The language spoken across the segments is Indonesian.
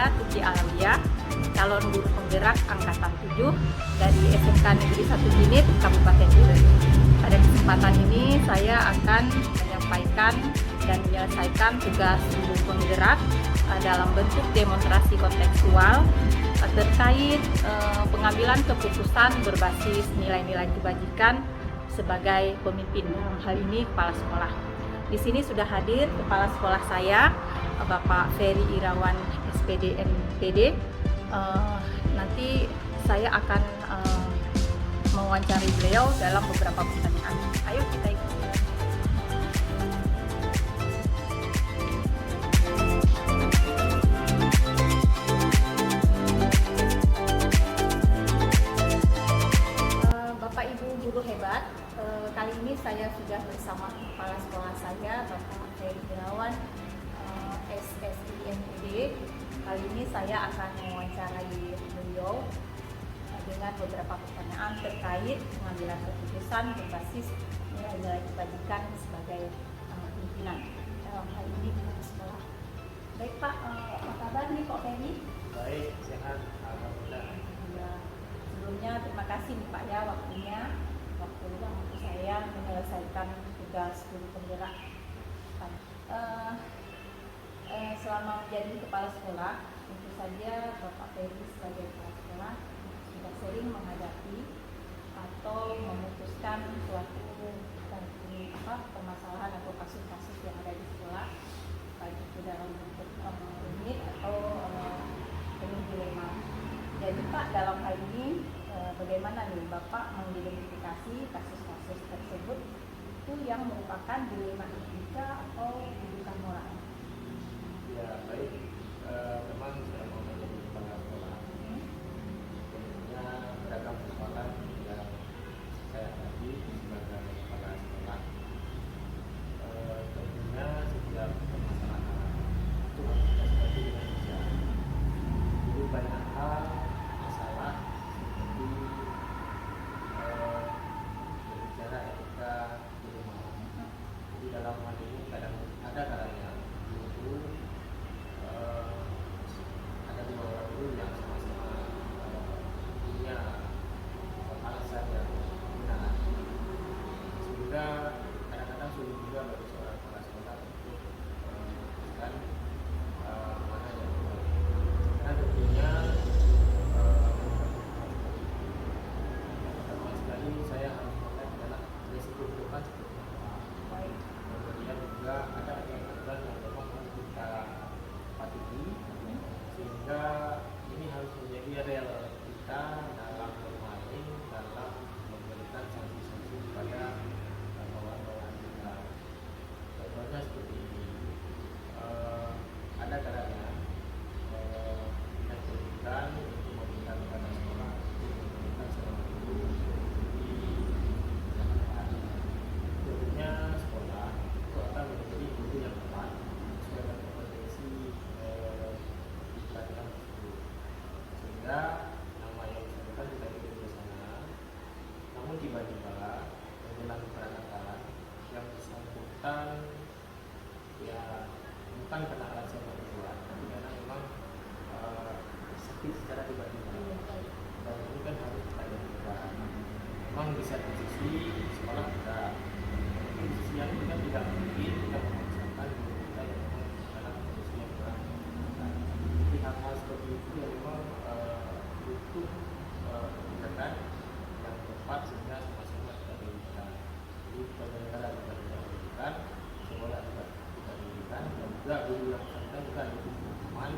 saya Tuti Alawiyah, calon guru penggerak angkatan 7 dari SMK Negeri 1 Binit, Kabupaten Duren. Pada kesempatan ini saya akan menyampaikan dan menyelesaikan tugas guru penggerak dalam bentuk demonstrasi kontekstual terkait pengambilan keputusan berbasis nilai-nilai kebajikan sebagai pemimpin, dalam hal ini kepala sekolah. Di sini sudah hadir kepala sekolah saya, Bapak Ferry Irawan SPD MPD. Nanti saya akan mewawancari beliau dalam beberapa pertanyaan. Ayo kita ikuti. Bapak Ibu guru hebat, kali ini saya sudah bersama kepala sekolah saya, Bapak Ferry Irawan SSI MPD. Kali ini saya akan mewawancarai beliau dengan beberapa pertanyaan terkait pengambilan keputusan berbasis nilai-nilai kebajikan sebagai pimpinan dalam hal ini di sekolah. Baik Pak, apa kabar nih Pak Ferry? Baik, sehat, alhamdulillah. Ya, sebelumnya terima kasih nih Pak ya waktunya untuk saya menyelesaikan tugas guru penggerak. Selama menjadi kepala sekolah, tentu saja Bapak Ferry sebagai kepala sekolah sudah sering menghadapi atau memutuskan suatu permasalahan atau kasus-kasus yang ada di sekolah, baik itu dalam bentuk unit atau penuh dilema. Jadi Pak, dalam hal ini bagaimana nih Bapak mengidentifikasi kasus-kasus tersebut itu yang merupakan dilema etika atau kedudukan moral? Ya, baik. Memang saya mau menjadi kepala sekolah. Tentunya beragam persoalan yang saya hadapi sebagai kepala sekolah. Tentunya setiap permasalahan itu harus kita sikapi dengan bijak. Jadi banyak hal masalah seperti berbicara etika di rumah. Jadi dalam hal ini kadang ada kalanya guru ada dua orang guru yang sama-sama punya alasan yang benar, sehingga kadang-kadang sulit juga bagi seorang kepala sekolah untuk memutuskan mana yang benar. Karena tentunya pertama sekali saya harus melihat adalah risiko ke depan seperti apa. Kemudian juga ada aturan yang memang harus kita patuhi, sehingga ini harus menjadi real kita dalam bermain, dalam memberikan sanksi-sanksi kepada bawahan-bawahan kita. Contohnya seperti ini, ada kalanya kita berikan untuk memberikan kepada sekolah, untuk memberikan seorang guru di masyarakat. Tentunya sekolah itu akan menjadi guru yang tepat sesuai dengan kompetensi di pelajaran tersebut, sehingga nama yang disebutkan tidak ditulis di sana. Namun tiba-tiba menjelang keberangkatan yang bersangkutan ya bukan karena alasan yang dibuat, tapi karena memang sakit secara tiba-tiba, dan ini kan harus kita identifikasi. Memang di satu sisi sekolah kita, di sisi yang kita tidak mungkin kita memaksakan guru kita yang memang dalam kondisi yang kurang. Jadi hal-hal seperti itu yang memang butuh tindakan yang tepat sehingga sama-sama kita diberikan. Jadi penyelenggara juga kita diberikan, sekolah juga kita diberikan, dan juga guru yang bersangkutan juga diberikan teman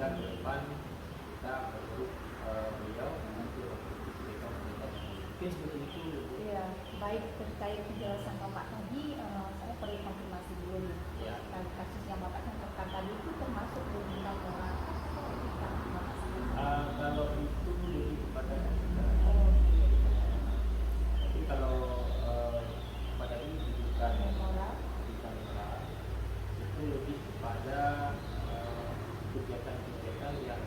dan ke depan kita menurut beliau untuk mereka mungkin seperti itu. Iya, baik, terkait penjelasan Bapak tadi, saya perlu konfirmasi dulu nih. Ya. Kasus yang Bapak contohkan tadi itu termasuk berhubungan dengan etika Bapak sendiri? Kalau itu lebih kepada tapi kalau pada ini bukan moral itu lebih kepada kegiatan-kegiatan yang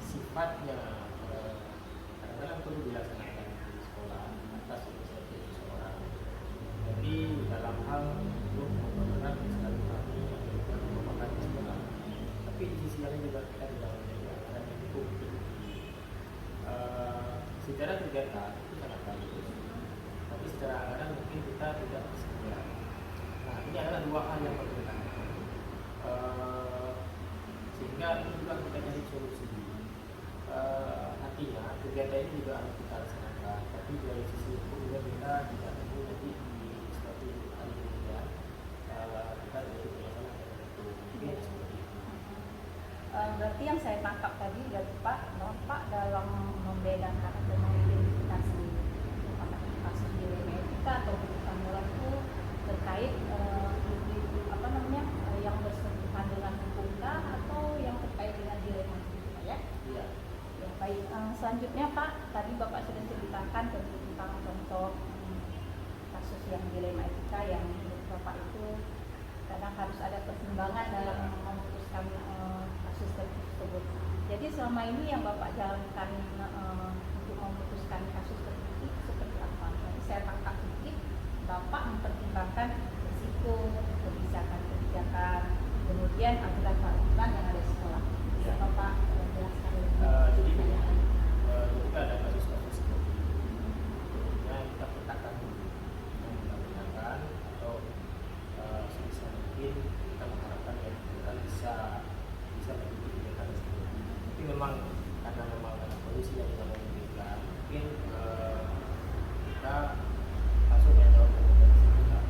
sifatnya kadang-kadang perlu dilaksanakan di sekolah atas inisiatif seseorang. Jadi dalam hal untuk memperberat sekali kami atau merupakan di sekolah, tapi di biasanya juga kita tidak menjaga dan itu bukti. Secara kegiatan itu sangat bagus, tapi secara anggaran mungkin kita tidak segera. Nah, ini adalah dua hal yang berbeda. Sehingga ini juga kita cari solusi. Artinya kegiatan ini juga harus kita laksanakan, tapi dari sisi hukum juga kita tidak perlu nanti di suatu hari kemudian kita jadi penyelesaian tertentu. Mungkin seperti itu. Berarti yang saya tangkap tadi dari Bapak dalam membedakan atau mengidentifikasi kasus dilema etika atau pelanggaran itu terkait yang bersentuhan dengan hukum atau yang terkait dengan dilema etika, ya? Iya. Ya, baik. Selanjutnya Pak, tadi Bapak sudah ceritakan tentang contoh kasus yang dilema etika yang menurut Bapak itu kadang harus ada pertimbangan dalam memutuskan kasus tersebut. Jadi selama ini yang Bapak jalankan untuk memutuskan kasus tersebut seperti apa? Jadi saya tangkap sedikit, Bapak mempertimbangkan risiko, kebijakan, kemudian aturan-aturan yang ada di sekolah. Bisa Bapak jelaskan? Jadi ketika ada kasus-kasus seperti itu, tentunya kita petakan dulu yang kita gunakan atau sebisa mungkin kita mengharapkan ya kita bisa mengikuti kegiatan tersebut. Tapi memang karena kondisi yang kita memungkinkan, mungkin kita masuk yang dalam kompetensi kita.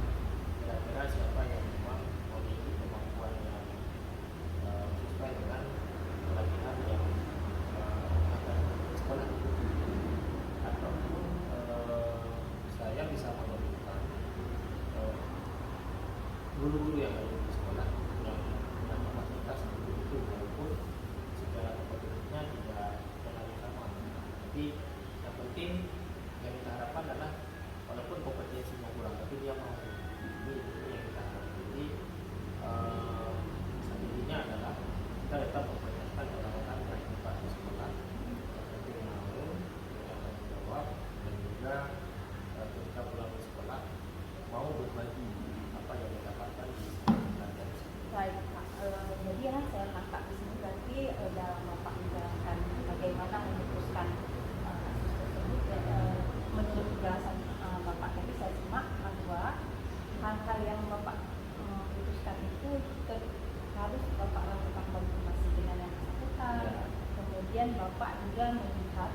Kira-kira siapa yang memang memiliki kemampuan yang sesuai dengan pelatihan yang akan sekolah itu, ataupun saya bisa menemukan guru-guru yang ada di sekolah yang punya kapasitas untuk itu walaupun secara kompetensinya tidak terlalu sama. Jadi yang penting yang kita harapkan adalah walaupun kompetensinya kurang tapi dia mau. Ini yang kita harapkan. Jadi intinya adalah kita tetap memperlihatkan orang-orang yang hebat di sekolah yang penting mau bertanggung jawab dan juga ketika pulang ke sekolah mau berbagi apa yang didapatkan di pelajaran tersebut. Baik Pak, jadi ya saya tangkap di sini berarti dalam Bapak menjalankan bagaimana memutuskan kasus tersebut menurut penjelasan Bapak tadi saya simak bahwa hal-hal yang Bapak putuskan itu harus Bapak lakukan konfirmasi dengan yang bersangkutan. Kemudian Bapak juga melihat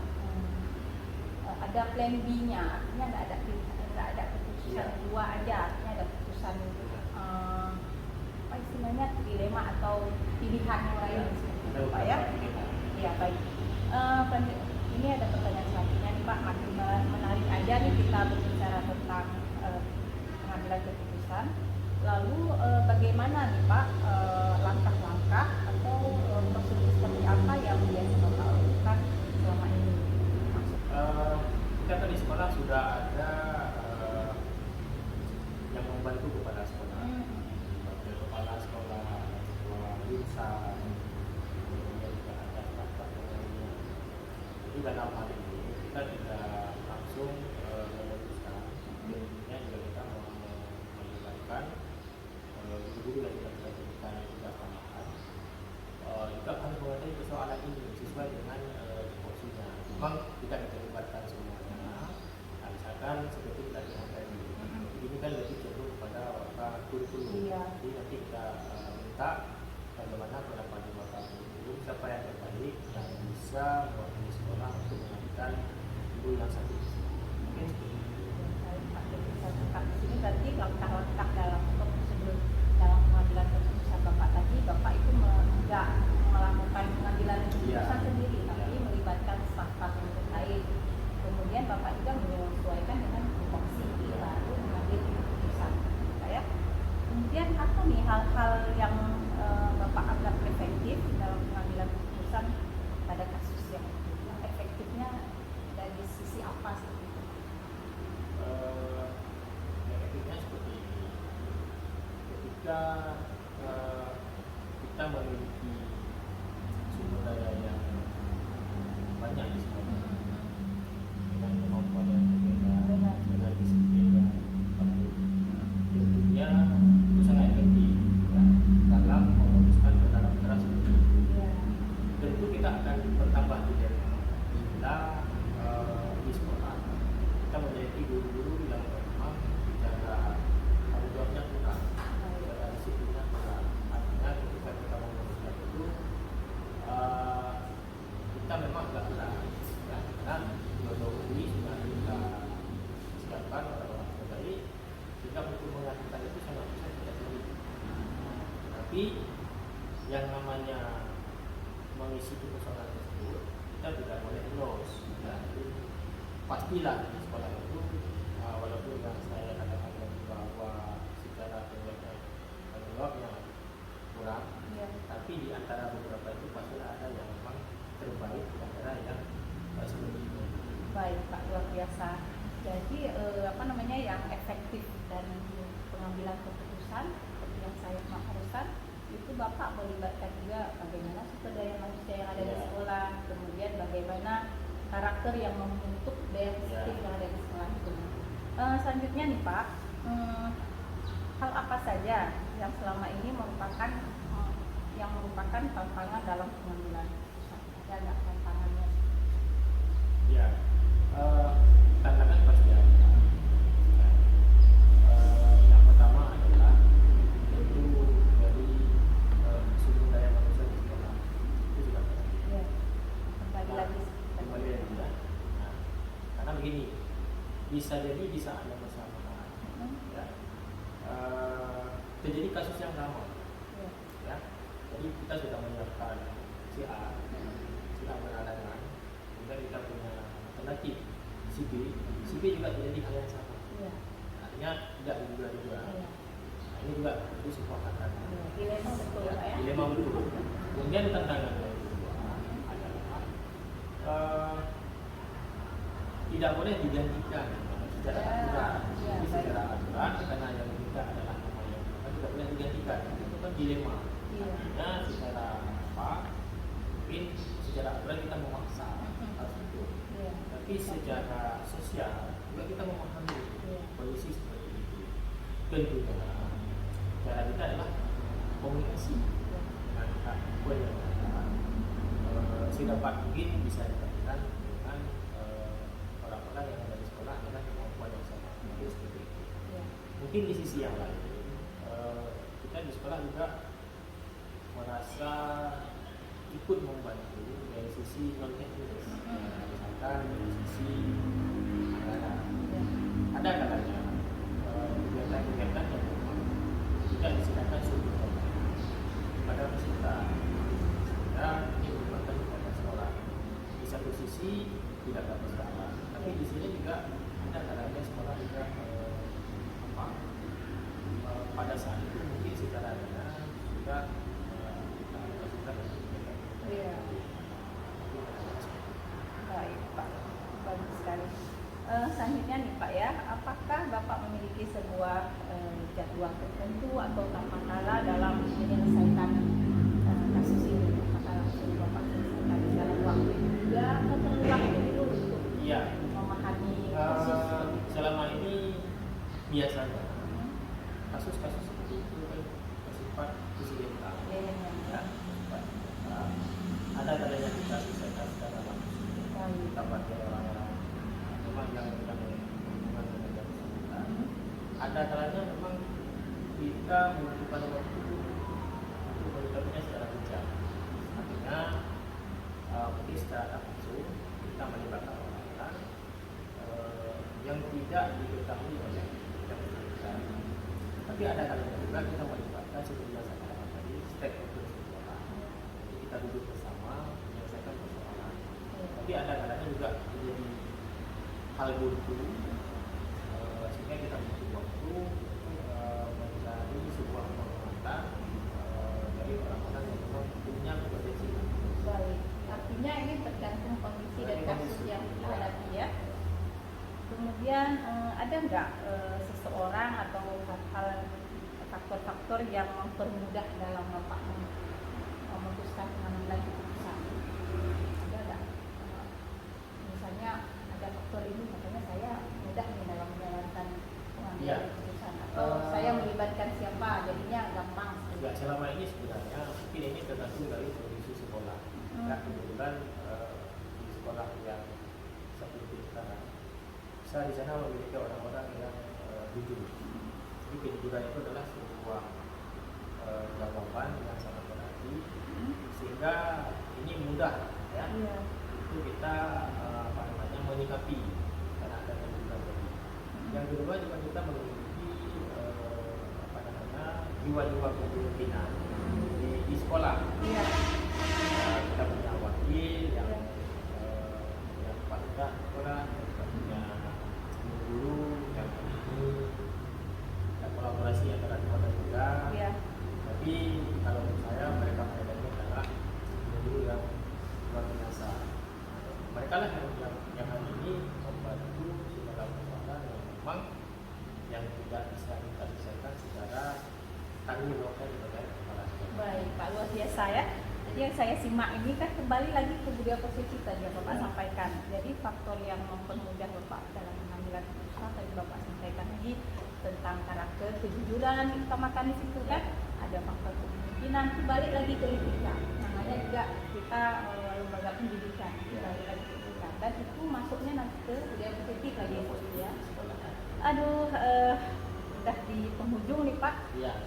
ada plan B-nya, artinya nggak ada keputusan dua aja, artinya ada keputusan apa istilahnya dilema atau pilihan yang lain seperti itu Pak, ya? Iya, baik. Ini ada pertanyaan selanjutnya nih Pak, makin menarik aja nih kita berbicara tentang pengambilan keputusan. Lalu bagaimana nih Pak langkah-langkah atau prosedur seperti apa yang biasa Bapak lakukan selama ini? Kita kan di sekolah sudah ada yang membantu kepada sekolah, kepala sekolah, ketua jurusan, kemudian juga ada staf-staf yang lainnya. Jadi dalam hal ini kita tidak langsung memutuskan, tentunya juga kita melibatkan guru-guru yang sudah kita berikan juga tambahan. Juga harus mengenai persoalan ini sesuai dengan porsinya. Memang tidak kita libatkan semuanya. Nah, misalkan seperti pelatihan tadi, ini kan lebih cenderung kepada kurikulum. Jadi nanti kita minta bagaimana pendapat di bapak guru, siapa yang terbaik yang bisa mewakili sekolah untuk mengajukan guru yang satu. Mungkin seperti itu. Di sini berarti langkah-langkah dalam prosedur dalam pengambilan keputusan Bapak tadi, Bapak itu tidak melakukan pengambilan keputusan sendiri, tapi melibatkan staf-staf yang terkait. Kemudian Bapak juga menyesuaikan dengan tupoksi baru mengambil keputusan, ya. Kemudian apa nih hal-hal yang Bapak anggap efektif dalam pengambilan keputusan pada kasus yang efektifnya dari sisi apa sih? Efektifnya seperti ini. Ketika kita memiliki sumber daya yang kita akan bertambah tidak kita di sekolah kita memiliki guru-guru yang memang secara tanggung jawabnya kurang, secara disiplinnya kurang. Artinya ketika kita mengajar itu kita memang agak berat, ya, karena jauh-jauh ini sudah kita siapkan orang-orang terbaik. Kita untuk melakukan itu sangat bisa tidak sulit. Tapi yang namanya mengisi kekosongan tersebut kita tidak boleh lolos. Ya, jadi pastilah di sekolah itu walaupun yang saya katakan bahwa secara tanggung jawabnya kurang, tapi di antara beberapa itu pasti ada yang memang terbaik di antara yang seperti itu. Baik Pak, luar biasa. Jadi yang efektif dan pengambilan keputusan seperti yang saya maksudkan itu Bapak melibatkan juga bagaimana sumber daya manusia yang ada di sekolah, kemudian bagaimana karakter yang membentuk daya disiplin yang ada di sekolah itu. Selanjutnya nih Pak, hal apa saja yang selama ini merupakan tantangan dalam pengambilan keputusan? Ada nggak tantangannya? Ya, tantangan pasti ada. Yang pertama adalah itu dari sumber daya manusia di sekolah itu juga Ya, kembali lagi ya. Nah, karena begini, bisa jadi di saat yang bersamaan ya, terjadi kasus yang sama ya. Jadi kita sudah menyiapkan si A berhalangan, kemudian kita punya alternatif si B juga terjadi hal yang sama. Artinya tidak diduga-duga. Nah, ini juga itu sebuah kata. Dilema betul Ya, ya. dilema betul. Kemudian tantangan yang kedua adalah tidak boleh digantikan secara aturan. Jadi secara aturan karena yang kita adalah nama yang tidak boleh digantikan. Itu kan dilema. Artinya secara mungkin secara aturan kita memaksa hal itu. Tapi secara sosial juga kita memahami kondisi seperti itu. Tentunya cara kita adalah komunikasi dengan pihak yang sedapat mungkin bisa dilakukan dengan orang-orang yang ada di sekolah dengan kemampuan yang sama. Mungkin seperti itu. Mungkin di sisi yang lain kita di sekolah juga merasa ikut membantu dari sisi non teknis, misalkan dari sisi anggaran. Ada kalanya kegiatan-kegiatan yang memang tidak disediakan sumber daya pada peserta, sehingga ini merupakan kepada sekolah. Di satu sisi tidak ada masalah, tapi di sini juga ada kalanya sekolah juga pada saat itu mungkin secara dana juga Baik Pak, bagus sekali. Selanjutnya nih Pak ya, apakah Bapak memiliki sebuah jadwal tertentu atau tata cara dalam menyelesaikan kasus ini? Apakah langsung Bapak selesaikan dalam waktu itu juga atau perlu waktu dulu untuk memahami kasus? Selama ini biasanya kasus-kasus seperti itu kan bersifat insidental. Ada kalanya kita selesaikan secara langsung. Kita pakai orang-orang memang yang berhubungan dengan yang bersangkutan. Ada kalanya memang kita membutuhkan waktu untuk melakukannya secara bijak. Artinya mungkin secara langsung kita melibatkan orang-orang yang tidak diketahui oleh yang bersangkutan. Tapi ada kalanya juga kita melibatkan seperti yang saya katakan tadi stakeholder sekolah. Jadi kita duduk bersama menyelesaikan persoalan. Tapi ada kalanya juga menjadi hal buntu sehingga kita butuh waktu mencari sebuah penguatan dari orang-orang yang memang punya kompetensi. Baik, artinya ini tergantung kondisi dan kasus yang kita hadapi ya. Kemudian ada nggak seseorang atau hal faktor-faktor yang mempermudah dalam Bapak memutuskan pengambilan keputusan? Ada nggak? Misalnya ada faktor ini, makanya saya mudah nih dalam menjalankan pengambilan keputusan. Atau saya melibatkan siapa, jadinya gampang. Selama ini sebenarnya mungkin ini tergantung dari kondisi sekolah. Ya kebetulan di sekolah yang seperti sekarang, saya di sana memiliki orang-orang yang jujur. Jadi kejujuran itu adalah sebuah jawaban yang sangat berarti, sehingga ini mudah ya. Itu kita menyikapi karena ada kejujuran tadi. Yang kedua juga kita memiliki jiwa-jiwa kepemimpinan di sekolah. Kita punya wakil yang paling sekolah, kita punya guru yang ini ada kolaborasi antara dua dan juga. Tapi kalau menurut saya mereka ini adalah guru yang luar biasa. Mereka lah yang hari ini membantu segala persoalan yang memang yang tidak bisa kita selesaikan secara tanggung jawabnya sebagai kepala sekolah. Baik, Pak, luar biasa ya. Jadi yang saya simak ini kan kembali lagi ke budaya positif tadi yang Bapak sampaikan. Jadi faktor yang mempermudah Bapak dalam mengambil keputusan tadi Bapak sampaikan lagi tentang karakter, kejujuran yang utamakan di situ kan. Ada faktor kepemimpinan, balik lagi ke etika. Namanya juga kita lembaga pendidikan, balik lagi ke etika. Dan itu masuknya nanti ke budaya positif lagi ya. Aduh, udah di penghujung nih Pak.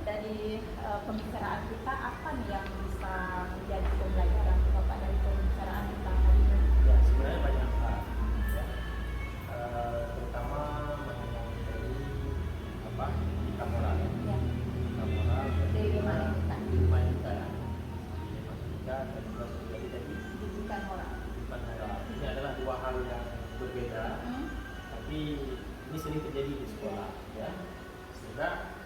Dari pembicaraan kita, apa nih yang bisa menjadi pembelajaran Bapak dari pembicaraan kita hari ini? Ya, sebenarnya banyak hal ya. Terutama mengenai etika moral ya. Etika moral Dari lima etika ya. Dan juga terjadi dari pendidikan moral. Ini adalah dua hal yang berbeda, tapi ini sering terjadi di sekolah ya. Sehingga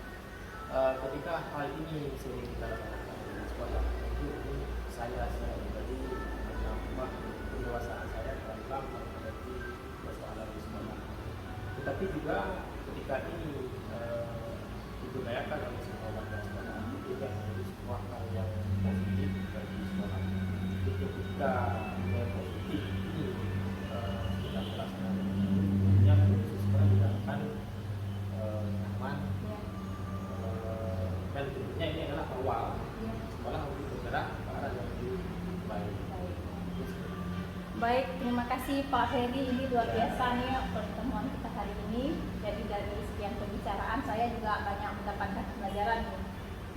ketika hal ini sering kita lakukan di sekolah, itu saya pribadi menambah pendewasaan saya dalam menghadapi persoalan di sekolah. Tetapi juga ketika ini dibudayakan oleh semua warga sekolah, itu juga menjadi sebuah hal yang positif bagi sekolah. Jadi ketika yang positif ini kita melaksanakan, tentunya khusus sekolah juga akan nyaman. Dan tentunya ini adalah awal sekolah untuk bergerak ke arah yang lebih baik. Baik, terima kasih Pak Heri. Ini luar biasa nih pertemuan kita hari ini. Jadi dari sekian pembicaraan saya juga banyak mendapatkan pelajaran nih.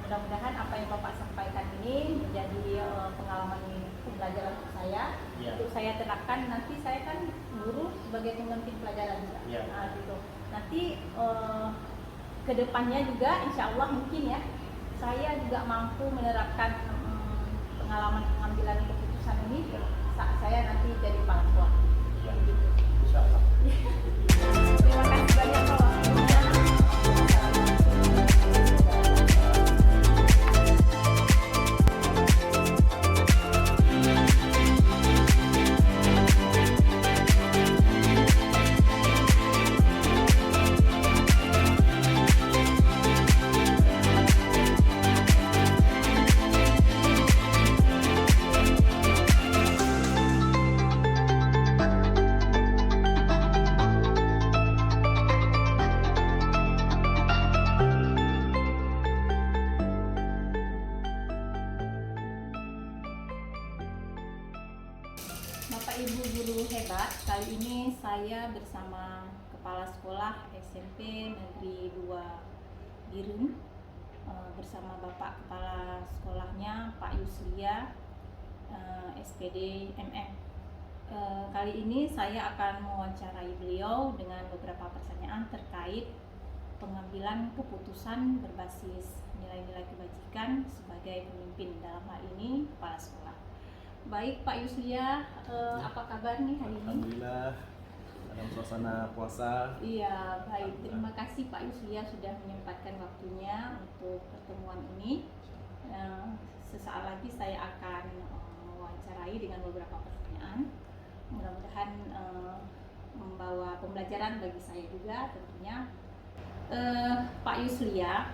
Mudah-mudahan apa yang Bapak sampaikan ini menjadi pengalaman pembelajaran untuk saya. Untuk saya terapkan, nanti saya kan guru sebagai pemimpin pelajaran juga. Nah, gitu. Nanti kedepannya juga insya Allah mungkin ya saya juga mampu menerapkan pengalaman pengambilan keputusan ini saat saya nanti jadi kepala sekolah. Insya Allah. Terima kasih banyak Pak waktunya. Bapak Ibu guru hebat, kali ini saya bersama Kepala Sekolah SMP Negeri 2 Biren bersama Bapak Kepala Sekolahnya Pak Yuslia SPD MM. Kali ini saya akan mewawancarai beliau dengan beberapa pertanyaan terkait pengambilan keputusan berbasis nilai-nilai kebajikan sebagai pemimpin, dalam hal ini Kepala Sekolah. Baik Pak Yuslia, apa kabar nih hari ini? Alhamdulillah, dalam suasana puasa. Iya, baik. Terima kasih Pak Yuslia sudah menyempatkan waktunya untuk pertemuan ini. Sesaat lagi saya akan mewawancarai dengan beberapa pertanyaan. Mudah-mudahan membawa pembelajaran bagi saya juga tentunya. Pak Yuslia,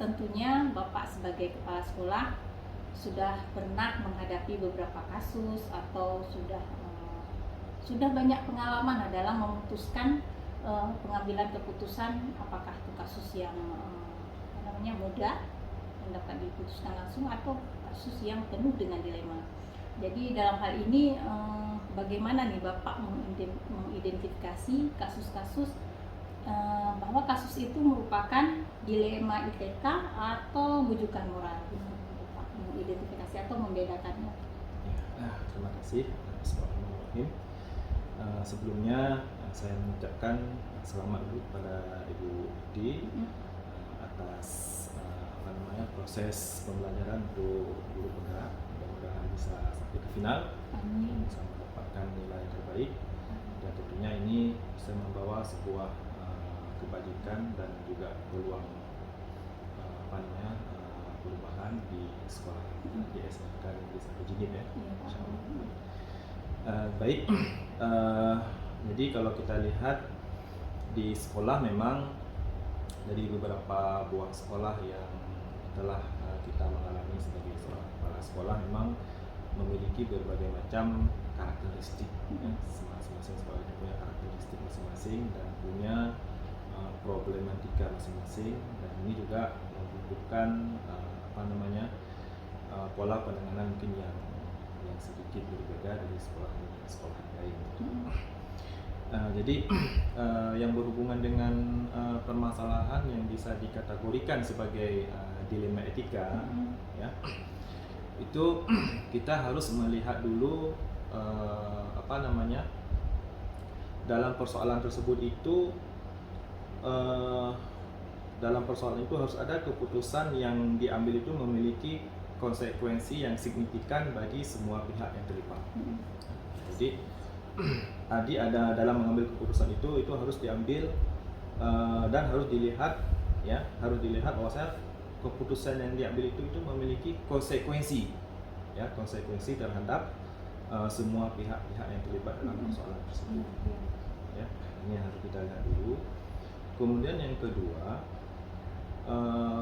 tentunya Bapak sebagai Kepala Sekolah sudah pernah menghadapi beberapa kasus atau sudah banyak pengalaman dalam memutuskan pengambilan keputusan, apakah itu kasus yang mudah yang dapat diputuskan langsung atau kasus yang penuh dengan dilema. Jadi Jadi dalam hal ini bagaimana nih Bapak mengidentifikasi kasus-kasus bahwa kasus itu merupakan dilema ITK atau bujukan moral? Bapak mengidentifikasi atau membedakannya? Terima kasih. Bismillahirrahmanirrahim. Sebelumnya saya mengucapkan selamat dulu kepada Ibu Edi atas proses pembelajaran untuk guru penggerak. Mudah-mudahan bisa sampai ke final, bisa mendapatkan nilai terbaik, dan tentunya ini bisa membawa sebuah kebajikan dan juga peluang perubahan di sekolah di SMK Negeri 1 Jinit ya. Baik, jadi kalau kita lihat di sekolah memang dari beberapa buah sekolah yang telah kita mengalami sebagai seorang kepala sekolah memang memiliki berbagai macam karakteristik ya. Masing-masing sekolah itu punya karakteristik masing-masing dan punya problematika masing-masing, dan ini juga membutuhkan pola penanganan mungkin yang sedikit berbeda dari sekolah lain. Jadi yang berhubungan dengan permasalahan yang bisa dikategorikan sebagai dilema etika, ya, itu kita harus melihat dulu dalam persoalan tersebut itu. Dalam persoalan itu harus ada keputusan yang diambil itu memiliki konsekuensi yang signifikan bagi semua pihak yang terlibat. Jadi ada dalam mengambil keputusan itu harus diambil dan harus dilihat ya, bahwasanya keputusan yang diambil itu memiliki konsekuensi ya, konsekuensi terhadap semua pihak-pihak yang terlibat dalam persoalan tersebut. Ya, ini harus kita lihat dulu. Kemudian yang kedua,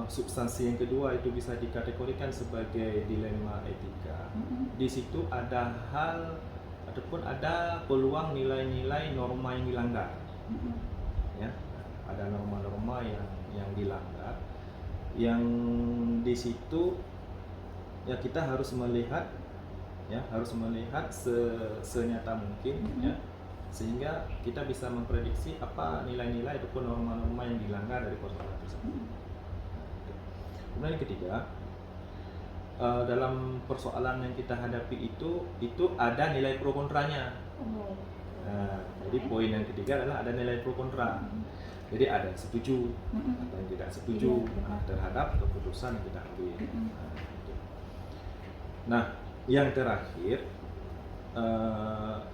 substansi yang kedua itu bisa dikategorikan sebagai dilema etika. Di situ ada hal ataupun ada peluang nilai-nilai norma yang dilanggar. Ya, ada norma-norma yang dilanggar. Yang di situ ya kita harus melihat senyata mungkin ya, sehingga kita bisa memprediksi apa nilai-nilai ataupun norma-norma yang dilanggar dari persoalan tersebut. Kemudian yang ketiga, dalam persoalan yang kita hadapi itu ada nilai pro kontranya. Jadi poin yang ketiga adalah ada nilai pro kontra. Jadi ada yang setuju atau yang tidak setuju terhadap keputusan yang kita ambil. Nah, yang terakhir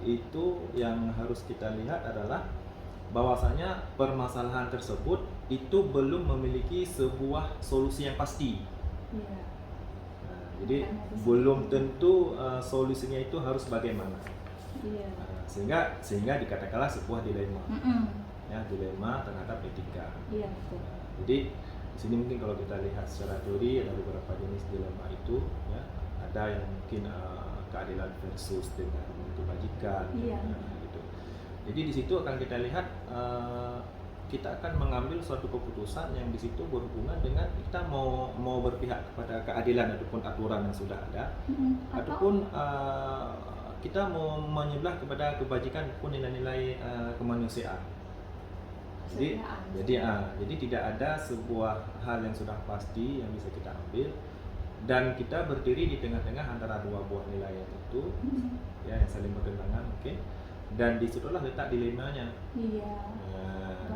itu yang harus kita lihat adalah bahwasanya permasalahan tersebut itu belum memiliki sebuah solusi yang pasti. Jadi belum tentu solusinya itu harus bagaimana. Sehingga dikatakanlah sebuah dilema. Ya, dilema terhadap etika. Jadi di sini mungkin kalau kita lihat secara teori ada beberapa jenis dilema itu ya. Ada yang mungkin keadilan versus dengan kebajikan, gitu. Jadi di situ akan kita lihat kita akan mengambil suatu keputusan yang di situ berhubungan dengan kita mau berpihak kepada keadilan ataupun aturan yang sudah ada, ataupun kita mau menyebelah kepada kebajikan ataupun nilai-nilai kemanusiaan. Jadi tidak ada sebuah hal yang sudah pasti yang bisa kita ambil. Dan kita berdiri di tengah-tengah antara dua buah nilai yang itu, ya, yang saling bertentangan, dan disitulah letak dilemanya.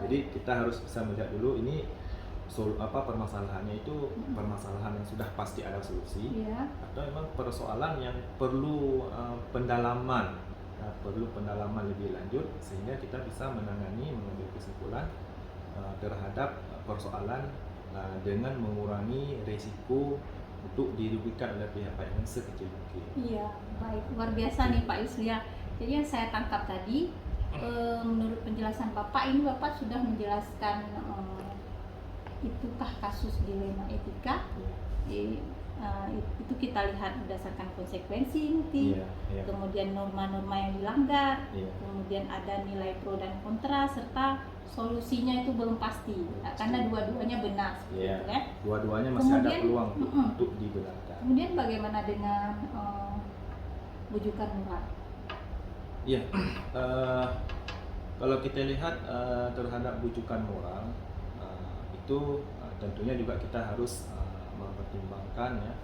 Jadi kita harus bisa melihat dulu ini permasalahannya itu permasalahan yang sudah pasti ada solusi, atau memang persoalan yang perlu pendalaman lebih lanjut sehingga kita bisa mengambil kesimpulan terhadap persoalan dengan mengurangi risiko untuk dirugikan oleh pihak-pihak yang sekecil mungkin. Iya, baik, luar biasa nih Pak Yuslia. Jadi yang saya tangkap tadi, menurut penjelasan Bapak ini Bapak sudah menjelaskan itukah kasus dilema etika. Itu kita lihat berdasarkan konsekuensi inti, kemudian norma-norma yang dilanggar, kemudian ada nilai pro dan kontra, serta solusinya itu belum pasti, karena dua-duanya benar, gitu kan? Dua-duanya masih kemudian, ada peluang untuk dibenarkan. Kemudian bagaimana dengan bujukan moral? Ya, kalau kita lihat terhadap bujukan moral itu tentunya juga kita harus mempertimbangkan ya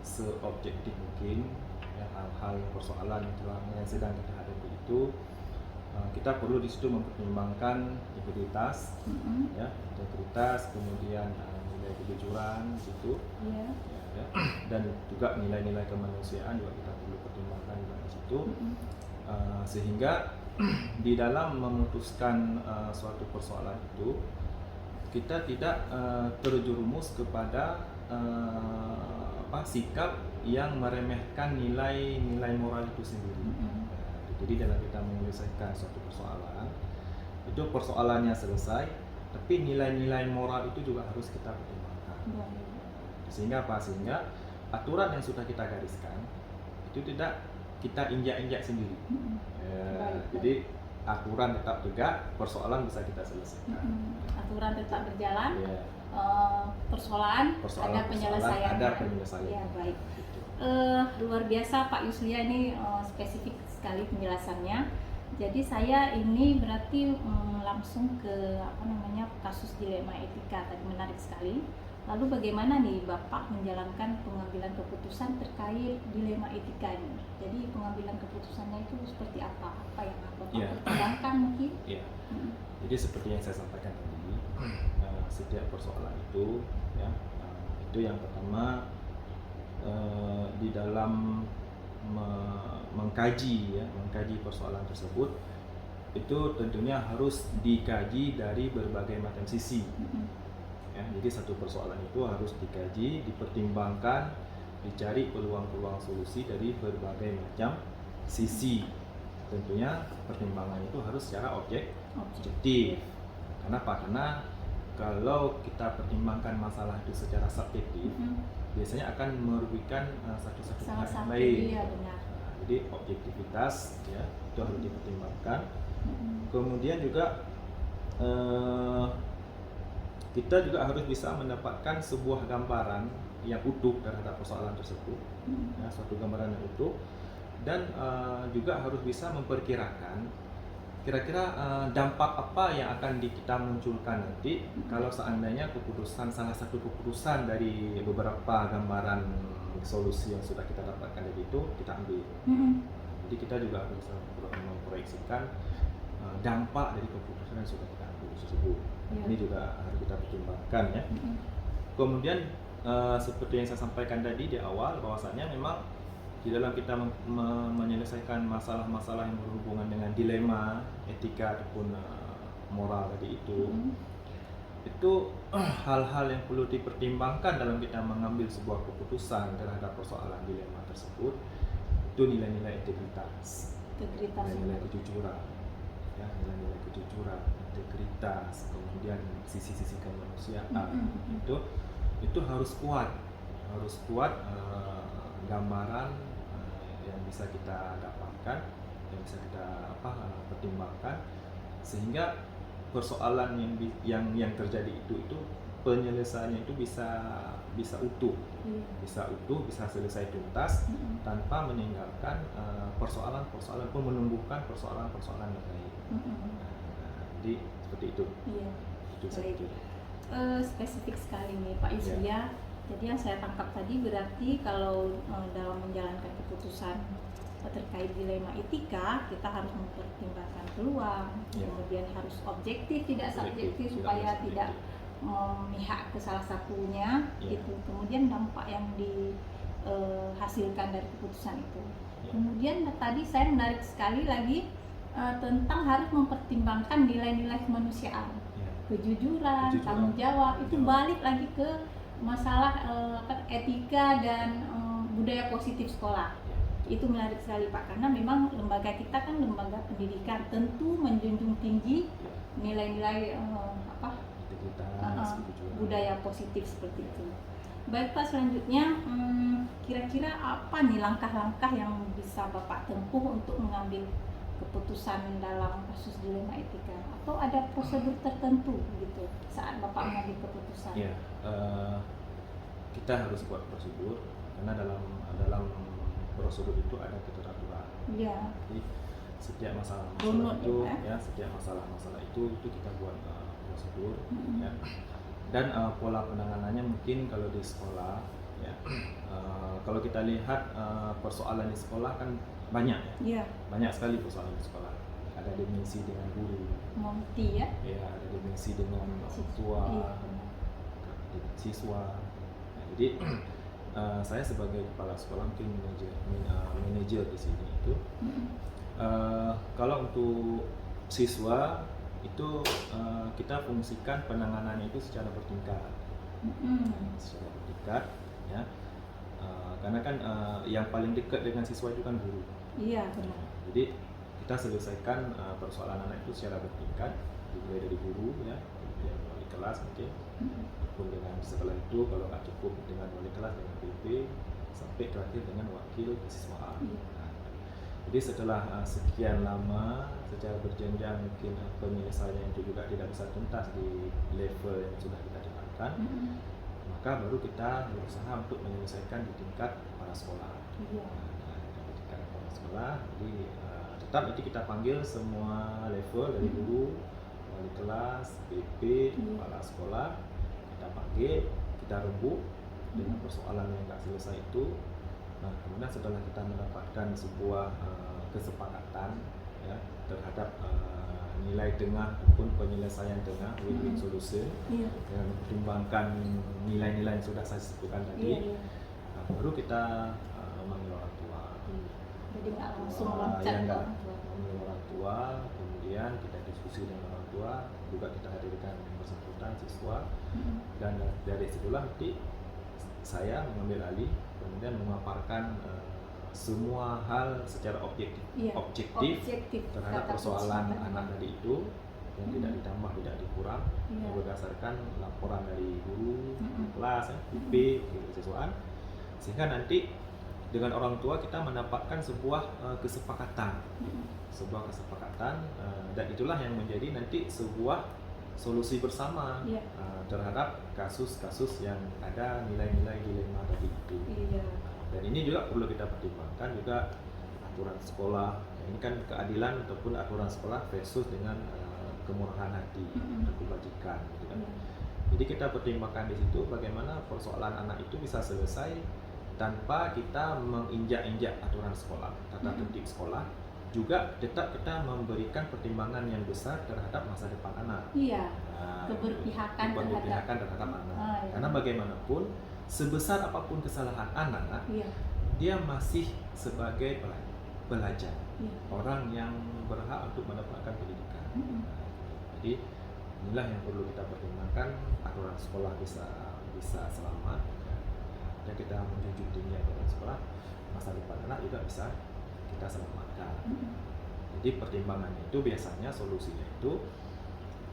seobjektif mungkin ya, hal-hal persoalan yang sedang kita hadapi itu kita perlu di situ mempertimbangkan integritas, ya, integritas, kemudian nilai kejujuran itu, Iya. ya, dan juga nilai-nilai kemanusiaan juga kita perlu pertimbangkan juga di situ, sehingga di dalam memutuskan suatu persoalan itu kita tidak terjerumus kepada sikap yang meremehkan nilai-nilai moral itu sendiri. Jadi dalam kita menyelesaikan suatu persoalan, itu persoalannya selesai, tapi nilai-nilai moral itu juga harus kita pertimbangkan. Sehingga apa? Sehingga aturan yang sudah kita gariskan itu tidak kita injak-injak sendiri. Jadi aturan tetap tegak, persoalan bisa kita selesaikan. Aturan tetap berjalan, Yeah. persoalan ada penyelesaiannya. Ada penyelesaian. Ya, baik. Luar biasa Pak Yuslia ini, spesifik sekali penjelasannya. Jadi saya ini berarti langsung ke kasus dilema etika tadi, menarik sekali. Lalu bagaimana nih Bapak menjalankan pengambilan keputusan terkait dilema etika ini? Jadi pengambilan keputusannya itu seperti apa? Apa yang Bapak pertimbangkan mungkin? Iya. Jadi seperti yang saya sampaikan tadi, setiap persoalan itu, ya, itu yang pertama di dalam mengkaji persoalan tersebut, itu tentunya harus dikaji dari berbagai macam sisi. Ya, jadi satu persoalan itu harus dikaji, dipertimbangkan, dicari peluang-peluang solusi dari berbagai macam sisi. Tentunya pertimbangan itu harus secara objektif. Kenapa? Karena kalau kita pertimbangkan masalah itu secara subjektif, biasanya akan merugikan satu pihak yang lain. Iya, benar. Jadi objektivitas ya itu harus dipertimbangkan. Kemudian juga kita juga harus bisa mendapatkan sebuah gambaran yang utuh terhadap persoalan tersebut, ya, suatu gambaran yang utuh, dan juga harus bisa memperkirakan kira-kira dampak apa yang akan kita munculkan nanti kalau seandainya salah satu keputusan dari beberapa gambaran solusi yang sudah kita dapatkan dari itu kita ambil. Jadi kita juga harus bisa memproyeksikan dampak dari keputusan yang sudah kita ambil tersebut. Ini juga harus kita pertimbangkan ya. Kemudian seperti yang saya sampaikan tadi di awal, bahwasanya memang di dalam kita menyelesaikan masalah-masalah yang berhubungan dengan dilema etika ataupun moral tadi itu hal-hal yang perlu dipertimbangkan dalam kita mengambil sebuah keputusan terhadap persoalan dilema tersebut, itu nilai-nilai integritas, nilai-nilai kejujuran, ya, nilai-nilai kejujuran, integritas, kemudian sisi-sisi kemanusiaan, itu harus kuat gambaran yang bisa kita dapatkan, yang bisa kita pertimbangkan, sehingga persoalan yang terjadi itu penyelesaiannya itu bisa utuh, bisa selesai tuntas tanpa meninggalkan persoalan-persoalan pun menumbuhkan persoalan-persoalan yang lain. Jadi seperti itu. Iya. Itu saja. Spesifik sekali nih Pak Yuslia. Jadi yang saya tangkap tadi berarti kalau dalam menjalankan keputusan terkait dilema etika, kita harus mempertimbangkan peluang, kemudian harus objektif, tidak subjektif supaya tidak memihak ke salah satunya, gitu. Kemudian dampak yang dihasilkan dari keputusan itu. Kemudian tadi saya menarik sekali lagi tentang harus mempertimbangkan nilai-nilai kemanusiaan, kejujuran, tanggung jawab. Itu balik lagi ke masalah etika dan budaya positif sekolah. Itu menarik sekali Pak, karena memang lembaga kita kan lembaga pendidikan, tentu menjunjung tinggi nilai-nilai budaya positif seperti itu. Baik Pak, selanjutnya kira-kira apa nih langkah-langkah yang bisa Bapak tempuh untuk mengambil keputusan dalam kasus dilema etika, atau ada prosedur tertentu gitu saat Bapak mengambil keputusan? Ya, kita harus buat prosedur, karena dalam prosedur itu ada keteraturan Iya. Jadi setiap masalah-masalah Runut itu ya, Pak? ya, setiap masalah-masalah itu kita buat prosedur Mm-mm. ya. Dan pola penanganannya mungkin kalau di sekolah ya, kalau kita lihat persoalan di sekolah kan banyak ya, Iya. banyak sekali persoalan di sekolah. Ada dimensi dengan guru, Monty ya. ya, ada dimensi dengan orang tua, Iya, benar. dengan siswa. Nah, jadi saya sebagai kepala sekolah mungkin manajer di sini itu, Mm-mm. kalau untuk siswa itu kita fungsikan penanganannya itu secara bertingkat, Mm-mm. secara bertingkat ya. Karena kan yang paling dekat dengan siswa itu kan guru. Iya, benar. Jadi kita selesaikan persoalan anak itu secara bertingkat, dimulai dari guru ya, kemudian wali kelas mungkin, Mm-mm. pun dengan setelah itu kalau nggak cukup dengan wali kelas dengan PP, sampai terakhir dengan wakil siswa. Iya. Nah, jadi setelah sekian lama secara berjenjang mungkin penyelesaian itu juga tidak bisa tuntas di level yang sudah kita tetapkan, Mm-mm. maka baru kita berusaha untuk menyelesaikan di tingkat kepala sekolah. Iya. Nah, di tingkat kepala sekolah, jadi tetap nanti kita panggil semua level dari guru, wali kelas, PP, kepala sekolah, kita panggil, kita rembuk dengan persoalan yang nggak selesai itu. Nah, kemudian setelah kita mendapatkan sebuah kesepakatan ya, terhadap nilai tengah ataupun penyelesaian tengah, win-win solution, Iya. dengan mempertimbangkan nilai-nilai yang sudah saya sebutkan Iya, tadi, iya. nah, baru kita memanggil orang tua. Jadi nggak langsung Wah, loncat ya ke enggak. orang tua. Memanggil orang tua, kemudian kita diskusi dengan orang tua, juga kita hadirkan yang bersangkutan siswa, Mm-mm. dan dari situlah nanti saya mengambil alih, kemudian memaparkan semua hal secara objektif, Iya. objektif terhadap kata persoalan persoalan. anak tadi itu, yang tidak ditambah tidak dikurang, Iya. berdasarkan laporan dari guru, Mm-mm. kelas, PP, kesiswaan, sehingga nanti dengan orang tua kita mendapatkan sebuah kesepakatan, Mm-mm. dan itulah yang menjadi nanti sebuah solusi bersama Iya. terhadap kasus-kasus yang ada nilai-nilai dilema tadi itu. Iya. Dan ini juga perlu kita pertimbangkan juga aturan sekolah. Ini kan keadilan ataupun aturan sekolah versus dengan kemurahan hati Mm-mm. dan kebajikan, gitu kan. Iya. Jadi kita pertimbangkan di situ bagaimana persoalan anak itu bisa selesai tanpa kita menginjak-injak aturan sekolah, tata tertib sekolah. Juga tetap kita memberikan pertimbangan yang besar terhadap masa depan anak. Iya. Nah, Keberpihakan terhadap anak. Iya. Karena bagaimanapun sebesar apapun kesalahan anak, Iya. dia masih sebagai pelajar, Iya. orang yang berhak untuk mendapatkan pendidikan. Mm-mm. Nah, jadi inilah yang perlu kita pertimbangkan, aturan sekolah bisa selamat, dan kita menjunjung tinggi aturan sekolah, masa depan anak juga bisa kita selamatkan. Mm-mm. Jadi pertimbangannya itu biasanya solusinya itu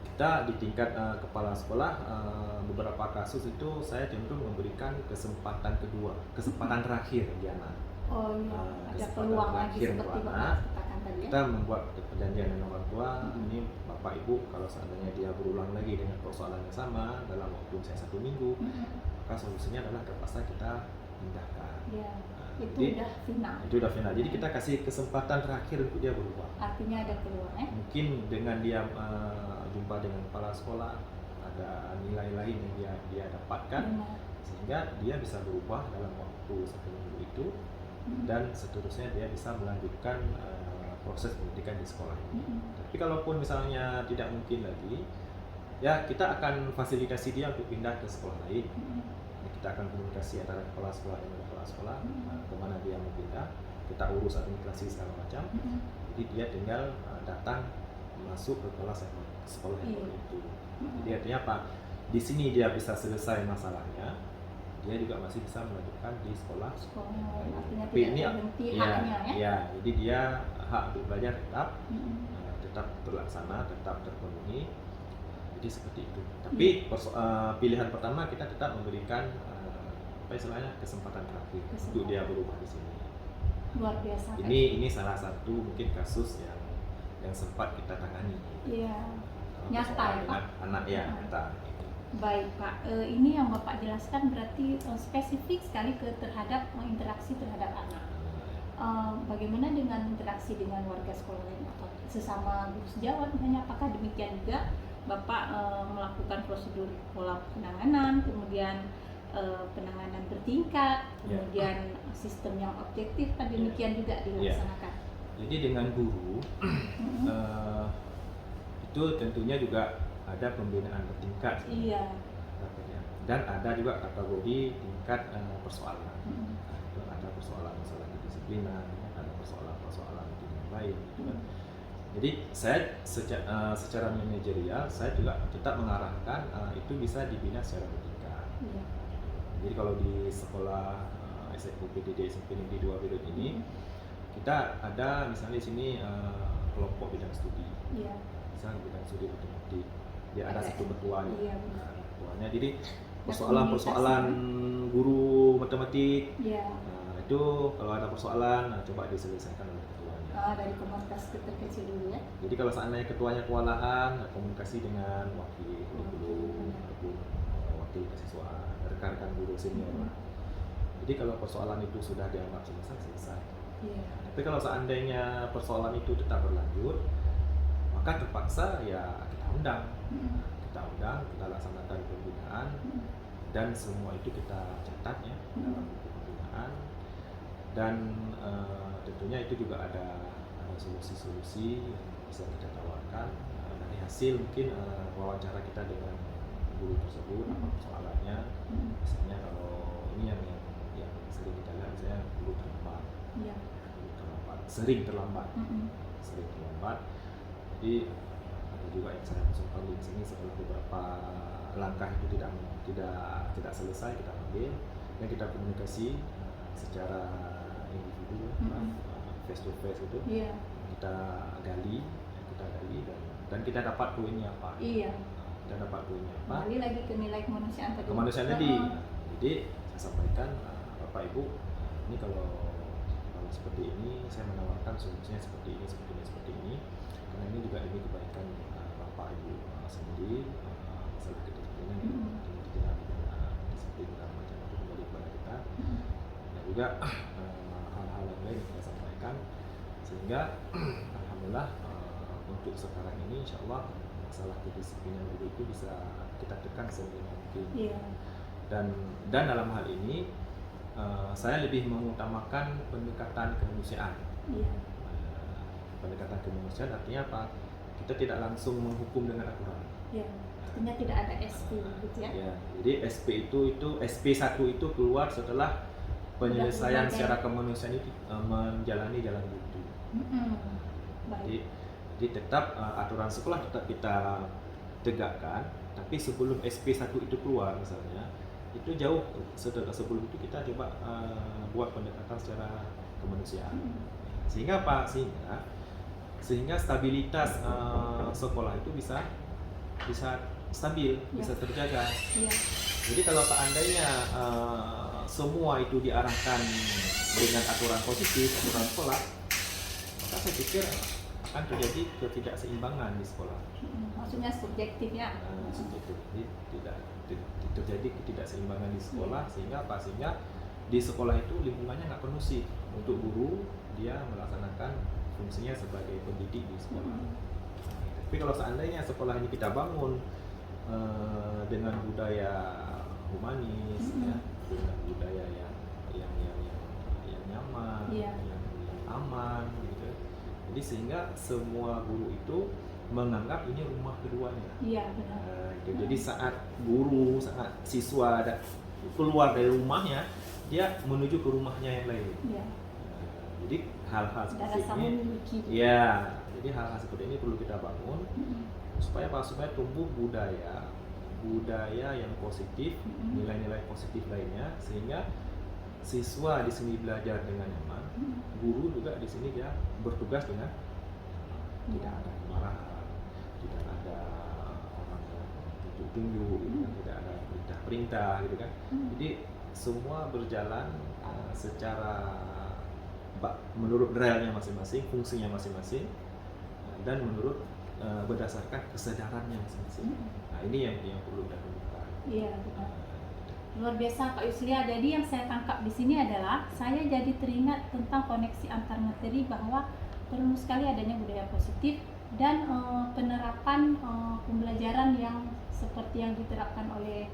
kita di tingkat kepala sekolah, beberapa kasus itu saya cenderung memberikan kesempatan kedua, kesempatan terakhir di anak. Oh iya. Ada Kesempatan peluang lagi terakhir seperti untuk Bapak anak. katakan tadi ya. Kita membuat perjanjian dengan orang tua, ini Bapak Ibu kalau seandainya dia berulang lagi dengan persoalan yang sama dalam waktu saya 1 minggu, Mm-mm. maka solusinya adalah terpaksa kita pindahkan. Iya. Nah, Itu jadi udah final. itu udah final. Jadi kita kasih kesempatan terakhir untuk dia berubah. Artinya ada peluang ya. Mungkin dengan dia jumpa dengan kepala sekolah, ada nilai lain yang dia dapatkan, Benar. sehingga dia bisa berubah dalam waktu 1 minggu itu, dan seterusnya dia bisa melanjutkan proses pendidikan di sekolah ini. Mm-mm. Tapi kalaupun misalnya tidak mungkin lagi, ya kita akan fasilitasi dia untuk pindah ke sekolah lain. Mm-mm. Kita akan komunikasi antara kepala sekolah dengan kepala sekolah, kemana dia mau pindah, kita urus administrasi segala macam. Mm-mm. Jadi dia tinggal datang masuk ke kelas sekolah yang Iya. itu. Jadi artinya apa? Di sini dia bisa selesai masalahnya, dia juga masih bisa melanjutkan di sekolah. Sekolah yang lain. Artinya Tapi tidak ini berhenti ya, haknya ya. ya, jadi dia hak untuk belajar tetap Mm-mm. tetap terlaksana, tetap terpenuhi. Jadi seperti itu. Tapi pilihan pertama kita tetap memberikan apa istilahnya kesempatan terakhir untuk dia berubah di sini. Luar biasa. Ini salah satu mungkin kasus yang sempat kita tangani. Iya. Dalam Nyata persoalan ya, dengan Pak? anak ya, nyata. Baik Pak, ini yang Bapak jelaskan berarti spesifik sekali terhadap interaksi terhadap anak. bagaimana dengan interaksi dengan warga sekolah lain atau sesama guru sejawat misalnya, apakah demikian juga Bapak melakukan prosedur pola penanganan, kemudian penanganan bertingkat, kemudian sistem yang objektif, kan demikian juga dilaksanakan? Jadi dengan guru itu tentunya juga ada pembinaan bertingkat. Iya. Dan ada juga kategori tingkat persoalan. Itu ada persoalan masalah kedisiplinan, ada persoalan yang lain. Gitu kan. Jadi saya secara manajerial saya juga tetap mengarahkan itu bisa dibina secara bertingkat. Iya. Jadi kalau di sekolah SMPTD SMP Negeri 2 Bedut ini kita ada misalnya di sini kelompok bidang studi. Iya. Misalnya bidang studi matematik. Dia ada satu ketuanya. Iya, ketuanya. Jadi persoalan guru matematik. Iya. Itu kalau ada persoalan coba diselesaikan oleh ketuanya. Dari komunitas terkecil dulu ya. Jadi kalau seandainya ketuanya kewalahan, komunikasi dengan wakil guru ataupun wakil mahasiswa, rekan-rekan guru senior lah. Jadi kalau persoalan itu sudah dianggap selesai. Iya. Tapi kalau seandainya persoalan itu tetap berlanjut, maka terpaksa ya kita undang, kita laksanakan pembinaan dan semua itu kita catat ya dalam buku pembinaan, dan tentunya itu juga ada solusi-solusi yang bisa kita tawarkan dari hasil mungkin wawancara kita dengan guru tersebut, apa persoalannya. Misalnya kalau ini yang sering kita lihat, misalnya guru terlambat, sering terlambat. Jadi ada juga yang saya masukkan di sini setelah beberapa langkah itu tidak selesai, kita ambil dan kita komunikasi secara individu, face to face itu. Kita gali dan kita dapat poinnya apa. Kita dapat poinnya apa. Kembali lagi ke nilai kemanusiaan tadi. Jadi saya sampaikan, Bapak Ibu, ini kalau seperti ini saya menawarkan solusinya seperti ini, karena ini juga demi kebaikan Bapak Ibu sendiri. Masalah kedisiplinan tidak disiplin dalam macam itu kembali kepada kita, dan juga hal-hal yang lain yang kita sampaikan, sehingga alhamdulillah untuk sekarang ini insya Allah masalah kedisiplinan guru itu bisa kita tekan seminimal mungkin. Dan dalam hal ini saya lebih mengutamakan pendekatan kemanusiaan. Pendekatan kemanusiaan artinya apa? Kita tidak langsung menghukum dengan aturan. Artinya tidak ada SP gitu ya. Jadi SP1 itu keluar setelah penyelesaian secara kemanusiaan itu menjalani jalan buntu. Jadi tetap aturan sekolah tetap kita tegakkan, tapi sebelum SP1 itu keluar misalnya, itu jauh sebelum itu kita coba buat pendekatan secara kemanusiaan. Sehingga apa? Sehingga stabilitas sekolah itu bisa stabil, bisa terjaga. Jadi kalau seandainya semua itu diarahkan dengan aturan positif, aturan sekolah, maka saya pikir akan terjadi ketidakseimbangan di sekolah. Maksudnya subjektifnya? Subjektif. Jadi tidak terjadi ketidakseimbangan di sekolah, sehingga apa? Sehingga di sekolah itu lingkungannya nggak kondusif untuk guru dia melaksanakan fungsinya sebagai pendidik di sekolah. Tapi kalau seandainya sekolah ini kita bangun dengan budaya humanis, ya, dengan budaya yang nyaman, yang aman, gitu. Jadi sehingga semua guru itu menganggap ini rumah keduanya. Benar. Jadi saat siswa keluar dari rumahnya, dia menuju ke rumahnya yang lain. Jadi hal-hal seperti ini, jadi hal-hal seperti ini perlu kita bangun supaya tumbuh budaya yang positif, nilai-nilai positif lainnya, sehingga siswa di sini belajar dengan nyaman, guru juga di sini dia bertugas dengan tidak ada kemarahan, tidak ada orang yang tunjuk-tunjuk, tidak ada perintah-perintah, gitu kan. Jadi semua berjalan secara menurut relnya masing-masing, fungsinya masing-masing, dan menurut berdasarkan kesadarannya masing-masing. Nah ini yang perlu kita temukan. Luar biasa Pak Yuslia. Jadi yang saya tangkap di sini adalah saya jadi teringat tentang koneksi antar materi, bahwa perlu sekali adanya budaya positif dan penerapan pembelajaran yang seperti yang diterapkan oleh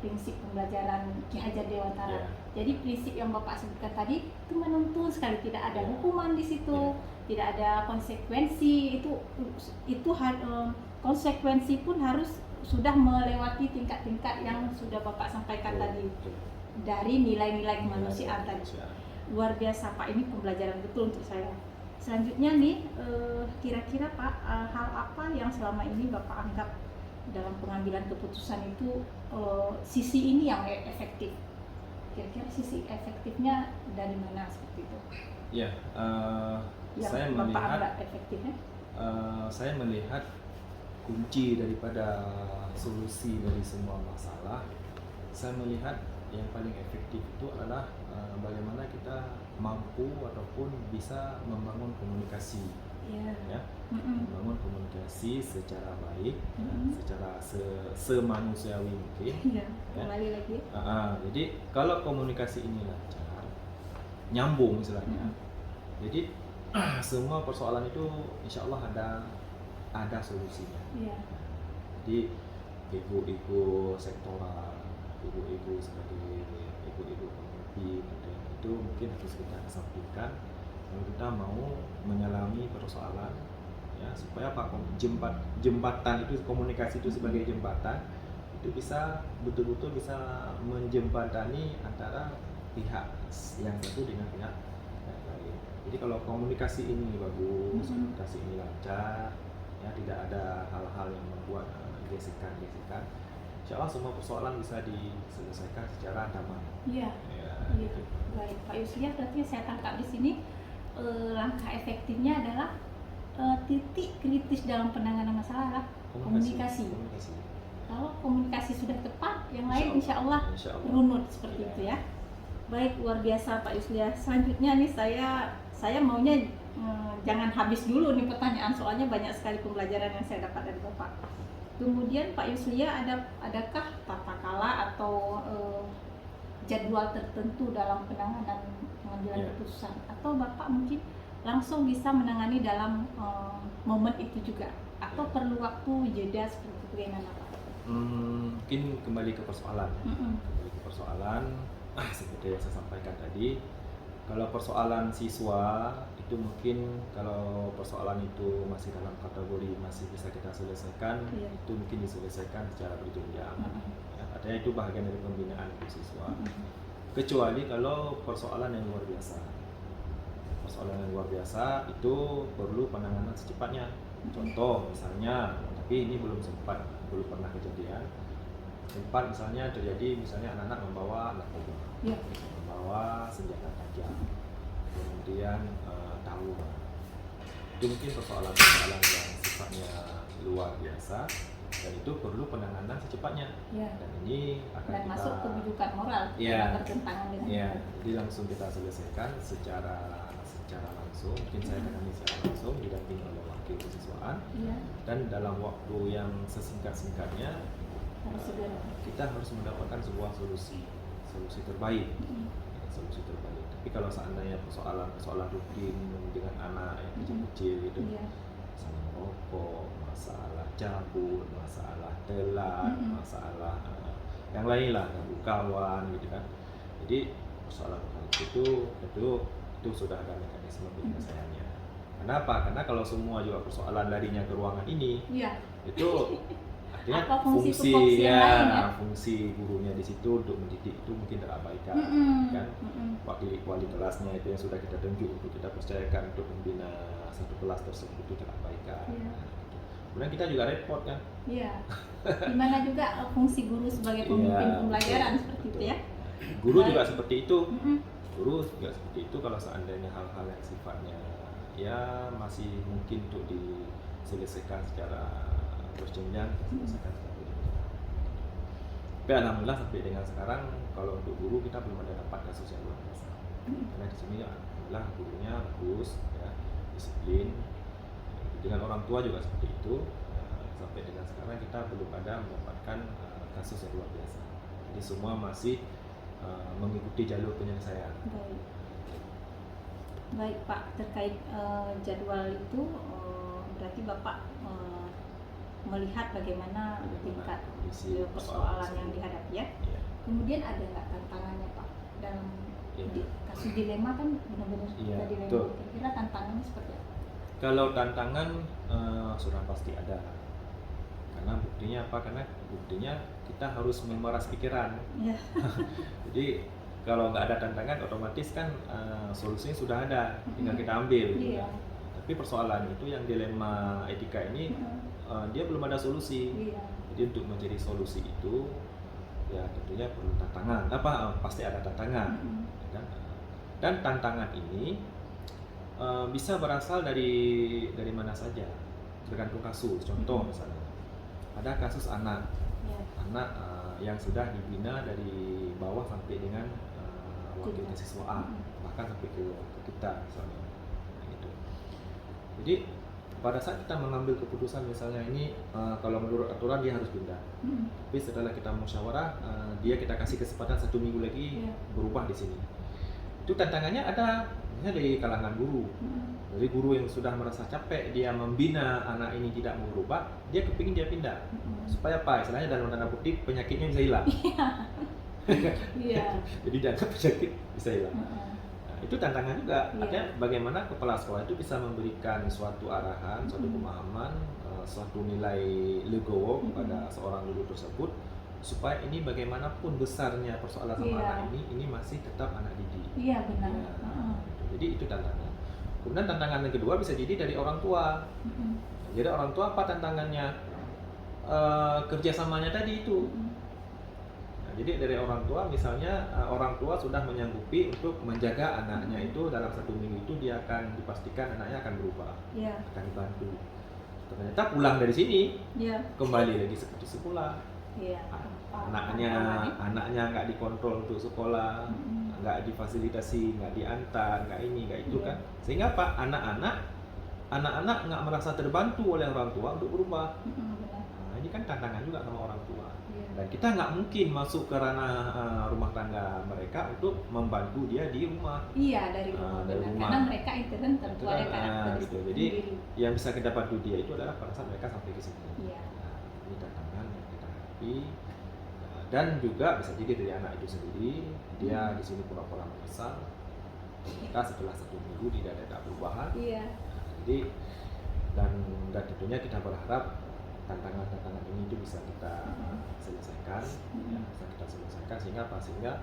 prinsip pembelajaran Ki Hajar Dewantara. Yeah. Jadi prinsip yang Bapak sebutkan tadi itu menuntun sekali, tidak ada Yeah. hukuman di situ, Yeah. tidak ada konsekuensi. Konsekuensi pun harus sudah melewati tingkat-tingkat yang sudah Bapak sampaikan tadi, dari nilai-nilai kemanusiaan tadi. Luar biasa Pak, ini pembelajaran betul untuk saya. Selanjutnya nih, kira-kira Pak, hal apa yang selama ini Bapak anggap dalam pengambilan keputusan itu sisi ini yang efektif? Kira-kira sisi efektifnya dari mana seperti itu? Ya, Yang saya Bapak melihat anggap efektifnya? saya melihat kunci daripada solusi dari semua masalah. Saya melihat yang paling efektif itu adalah bagaimana kita mampu ataupun bisa membangun komunikasi, ya, membangun komunikasi secara baik, secara semanusiawi mungkin. Ya, kembali lagi. Jadi kalau komunikasi ini lancar, nyambung istilahnya, jadi semua persoalan itu insya Allah ada solusinya. Ya. Jadi ego sektoral, ego sebagai ego pemimpin itu mungkin harus kita kesampingkan kalau kita mau menyelami persoalan, ya, supaya apa, jembatan itu, komunikasi itu sebagai jembatan itu bisa betul-betul bisa menjembatani antara pihak yang satu dengan pihak yang lain. Jadi kalau komunikasi ini bagus, komunikasi ini lancar, ya, tidak ada hal-hal yang membuat gesekan, insya Allah semua persoalan bisa diselesaikan secara damai. Iya. Ya, Iya. gitu. Baik Pak Yuslia, berarti saya tangkap di sini langkah efektifnya adalah titik kritis dalam penanganan masalah adalah komunikasi. Kalau komunikasi sudah tepat, yang lain insya Allah runut seperti itu ya. Baik, luar biasa Pak Yuslia. Selanjutnya nih saya maunya jangan habis dulu nih pertanyaan, soalnya banyak sekali pembelajaran yang saya dapat dari Bapak. Kemudian Pak Yuslia, adakah tata kala atau jadwal tertentu dalam penanganan pengambilan keputusan, atau Bapak mungkin langsung bisa menangani dalam momen itu juga, atau perlu waktu jeda seperti itu, bagaimana Pak? Mungkin kembali ke persoalan. Seperti yang saya sampaikan tadi, kalau persoalan siswa itu mungkin kalau persoalan itu masih dalam kategori masih bisa kita selesaikan, itu mungkin diselesaikan secara berjenjang. Ya, artinya itu bagian dari pembinaan untuk siswa. Kecuali kalau persoalan yang luar biasa. Persoalan yang luar biasa itu perlu penanganan secepatnya. Contoh misalnya, tapi ini belum pernah kejadian. Sempat misalnya terjadi, misalnya anak-anak membawa narkoba, membawa senjata tajam, kemudian tawuran. Itu mungkin persoalan-persoalan yang sifatnya luar biasa dan itu perlu penanganan secepatnya. Dan ini akan dan kita masuk kebijakan moral, bertentangan dengan jadi langsung kita selesaikan secara langsung. Mungkin saya tangani secara langsung didampingi oleh wakil kesiswaan, dan dalam waktu yang sesingkat-singkatnya kita harus mendapatkan sebuah solusi terbaik. Tapi kalau seandainya persoalan rutin dengan anak yang kecil-kecil itu, masalah rokok, masalah cabut, masalah telat, masalah yang lain lah, ganggu kawan gitu kan. Jadi persoalan itu sudah ada mekanisme penyelesaiannya. Kenapa? Karena kalau semua juga persoalan larinya ke ruangan ini, itu artinya fungsi gurunya di situ untuk mendidik itu mungkin terabaikan, kan? Wali kelasnya itu yang sudah kita tunjuk untuk kita percayakan untuk membina satu kelas tersebut itu terabaikan. Kemudian kita juga repot kan? Gimana juga fungsi guru sebagai pemimpin pembelajaran seperti itu ya? Guru juga seperti itu. Kalau seandainya hal-hal yang sifatnya ya masih mungkin untuk diselesaikan secara berjenjang, tapi alhamdulillah sampai dengan sekarang kalau untuk guru kita belum ada dapat kasus yang luar biasa. Karena di sini alhamdulillah gurunya bagus, ya, disiplin, dengan orang tua juga seperti itu. Sampai dengan sekarang kita belum ada mendapatkan kasus yang luar biasa. Jadi semua masih mengikuti jalur penyelesaian. Baik. Baik Pak, terkait jadwal itu berarti Bapak melihat bagaimana tingkat kondisi persoalan yang dihadapi ya. Ya. Kemudian ada nggak tantangannya Pak dalam Ya. kasus dilema kan benar-benar Iya, kita dilema. betul. Kira-kira tantangannya seperti apa? Kalau tantangan sudah pasti ada. Karena buktinya apa? Karena buktinya kita harus memeras pikiran. Iya. Jadi kalau nggak ada tantangan, otomatis kan solusinya sudah ada, tinggal kita ambil. Iya. Tapi persoalan itu yang dilema etika ini dia belum ada solusi. Iya. Jadi untuk mencari solusi itu ya tentunya perlu tantangan. Pasti ada tantangan. Kan? Dan tantangan ini bisa berasal dari mana saja, tergantung kasus. Contoh misalnya, ada kasus anak yang sudah dibina dari bawah sampai dengan wakil kesiswaan, bahkan sampai ke kita misalnya. Gitu. Jadi pada saat kita mengambil keputusan misalnya ini kalau menurut aturan dia harus pindah, tapi setelah kita musyawarah kita kasih kesempatan 1 minggu lagi berubah di sini. Itu tantangannya ada misalnya dari kalangan guru. Dari guru yang sudah merasa capek dia membina anak ini tidak mau berubah, dia kepingin dia pindah. Supaya apa? Istilahnya dalam tanda kutip penyakitnya bisa hilang. Iya. Jadi dianggap penyakit bisa hilang. Nah, itu tantangan juga. Artinya bagaimana kepala sekolah itu bisa memberikan suatu arahan, suatu pemahaman, suatu nilai legowo kepada seorang guru tersebut, supaya ini bagaimanapun besarnya persoalan sama anak ini masih tetap anak didik. Iya benar. Ya, jadi itu tantangan. Kemudian tantangan yang kedua bisa jadi dari orang tua. Jadi orang tua apa tantangannya? Kerjasamanya tadi itu. Nah, jadi dari orang tua misalnya orang tua sudah menyanggupi untuk menjaga anaknya itu dalam 1 minggu itu dia akan dipastikan anaknya akan berubah, akan dibantu. Ternyata pulang dari sini kembali lagi seperti semula. Anaknya nggak dikontrol untuk sekolah, nggak difasilitasi, nggak diantar, nggak ini, nggak itu kan. Sehingga apa? Anak-anak nggak merasa terbantu oleh orang tua untuk berubah. Nah, ini kan tantangan juga sama orang tua. Dan kita nggak mungkin masuk ke ranah rumah tangga mereka untuk membantu dia di rumah. Iya, dari rumah. Karena mereka intern tentu ada karakteristik gitu. Jadi yang bisa kita bantu dia itu adalah pada saat mereka sampai ke sini. Iya. Nah, ini tantangan yang kita hadapi. Dan juga bisa jadi dari anak itu sendiri, dia di sini pura-pura menyesal. Ternyata setelah 1 minggu tidak ada perubahan. Iya. Jadi dan tentunya kita berharap tantangan-tantangan ini itu bisa kita selesaikan, bisa kita selesaikan sehingga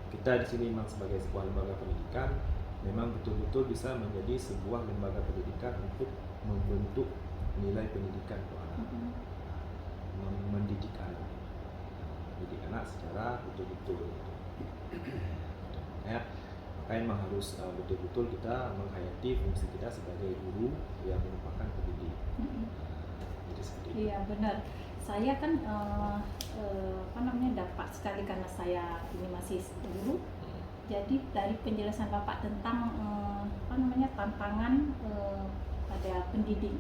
kita di sini memang sebagai sebuah lembaga pendidikan memang betul-betul bisa menjadi sebuah lembaga pendidikan untuk membentuk nilai pendidikan untuk anak, mendidik anak secara betul-betul. Ya, makanya memang harus betul-betul kita menghayati fungsi kita sebagai guru yang merupakan pendidik. Jadi seperti itu. Iya benar. Saya kan dapat sekali karena saya ini masih guru. Jadi dari penjelasan Bapak tentang tantangan pada pendidik,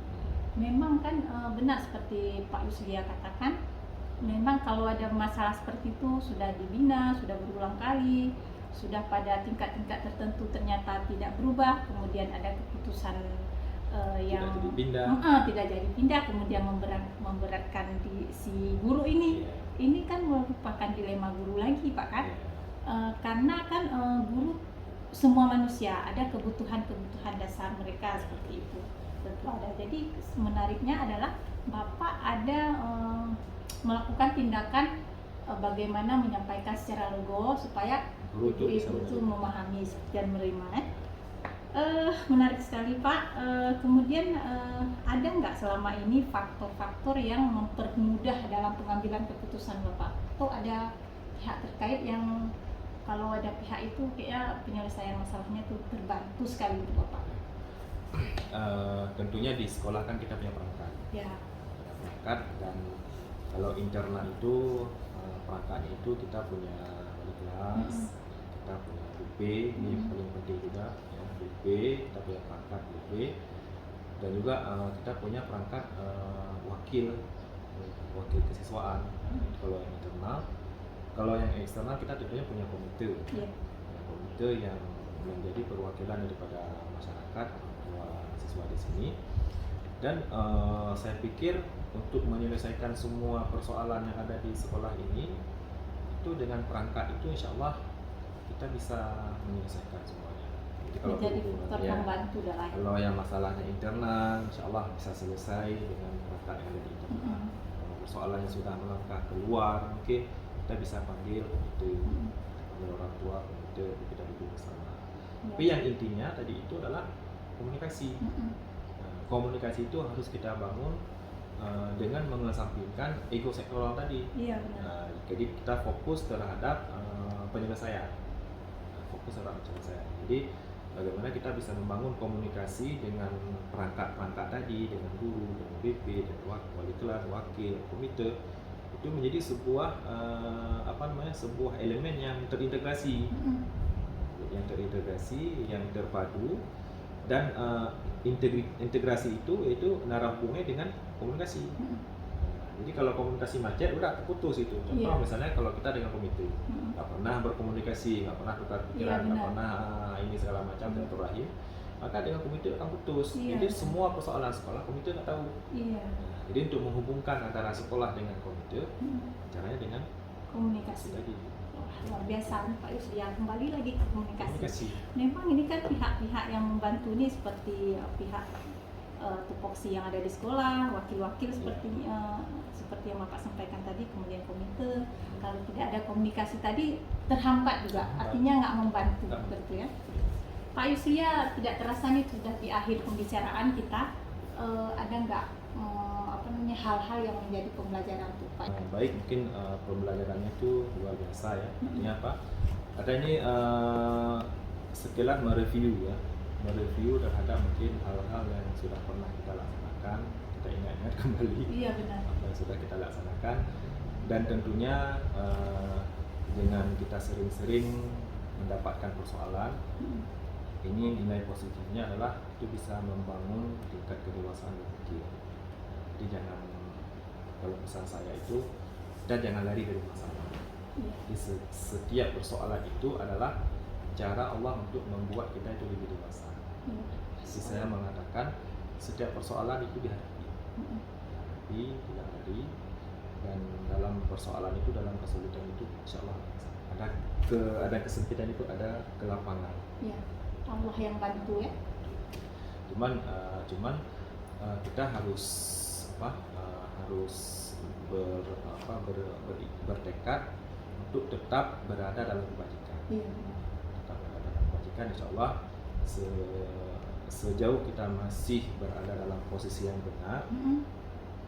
memang kan benar seperti Pak Yuslia katakan. Memang kalau ada masalah seperti itu sudah dibina, sudah berulang kali, sudah pada tingkat-tingkat tertentu ternyata tidak berubah, kemudian ada keputusan yang tidak jadi pindah, kemudian memberatkan si guru ini. Ini kan merupakan dilema guru lagi Pak kan? Karena kan guru semua manusia ada kebutuhan dasar mereka seperti itu tentu ada. Jadi menariknya adalah Bapak ada melakukan tindakan bagaimana menyampaikan secara legowo supaya ibu-ibu itu memahami dan menerima. Menarik sekali Pak. Kemudian ada nggak selama ini faktor-faktor yang mempermudah dalam pengambilan keputusan Bapak? Atau ada pihak terkait yang kalau ada pihak itu kayak penyelesaian masalahnya itu terbantu sekali untuk Bapak? Tentunya di sekolah kan kita punya perangkat. Ya. Perangkat dan kalau internal itu perangkatnya itu kita punya wali kelas, kita punya BP, ini yang paling penting juga ya, BP, kita punya perangkat BP dan juga kita punya perangkat wakil kesiswaan. Kalau yang internal Kalau yang eksternal kita tentunya punya komite, Iya. komite yang menjadi perwakilan daripada masyarakat, orang tua siswa di sini. Dan saya pikir untuk menyelesaikan semua persoalan yang ada di sekolah ini itu dengan perangkat itu insya Allah kita bisa menyelesaikan semuanya. Jadi kalau Menjadi berhubungan, faktor ya, pembantu dalam. kalau yang masalahnya internal insya Allah bisa selesai dengan perangkat yang ada di internal. Kalau persoalan yang sudah melangkah keluar mungkin kita bisa panggil komite, panggil orang tua komite, kita duduk bersama. Tapi yang intinya tadi itu adalah komunikasi. Komunikasi itu harus kita bangun dengan mengesampingkan ego sektoral tadi. Iya, benar. Jadi kita fokus terhadap penyelesaian. Fokus terhadap penyelesaian. Jadi bagaimana kita bisa membangun komunikasi dengan perangkat-perangkat tadi, dengan guru, dengan BP, dengan wali kelas, wakil, komite, itu menjadi sebuah sebuah elemen yang terintegrasi, yang terpadu. Dan integrasi itu yaitu narah hubungnya dengan komunikasi. Jadi kalau komunikasi macet udah terputus itu. Contoh misalnya kalau kita dengan komite nggak pernah berkomunikasi, nggak pernah tukar pikiran, nggak pernah ini segala macam silaturahim, maka dengan komite akan putus. Jadi semua persoalan sekolah komite nggak tahu. Jadi untuk menghubungkan antara sekolah dengan komite, caranya dengan Komunikasi tadi. Luar biasa Pak Yuslia, kembali lagi ke komunikasi. Komunikasi. Memang ini kan pihak-pihak yang membantu ini seperti pihak tupoksi yang ada di sekolah, wakil-wakil seperti yang Bapak sampaikan tadi, kemudian komite. Kalau tidak ada komunikasi tadi terhambat juga, artinya nggak membantu, betul ya. Pak Yuslia, tidak terasa nih sudah di akhir pembicaraan kita, ada nggak hal-hal yang menjadi pembelajaran untuk Pak? Baik, mungkin pembelajarannya itu luar biasa ya. Artinya apa? Ada ini sekilas mereview terhadap mungkin hal-hal yang sudah pernah kita laksanakan, kita ingat-ingat kembali. Iya, benar. Apa yang sudah kita laksanakan, dan tentunya dengan kita sering-sering mendapatkan persoalan, ini nilai positifnya adalah itu bisa membangun tingkat kedewasaan berpikir. Jadi jangan, kalau pesan saya itu, dan jangan lari dari masalah. Jadi setiap persoalan itu adalah cara Allah untuk membuat kita itu lebih dewasa. Jadi saya mengatakan setiap persoalan itu dihadapi, tidak lari, dan dalam persoalan itu, dalam kesulitan itu, insya Allah ada kesempitan itu, ada kelapangan. Ya, Allah yang bantu ya. Cuman kita harus bertekad untuk tetap berada dalam kebajikan. Tetap berada dalam kebajikan, insya Allah sejauh kita masih berada dalam posisi yang benar,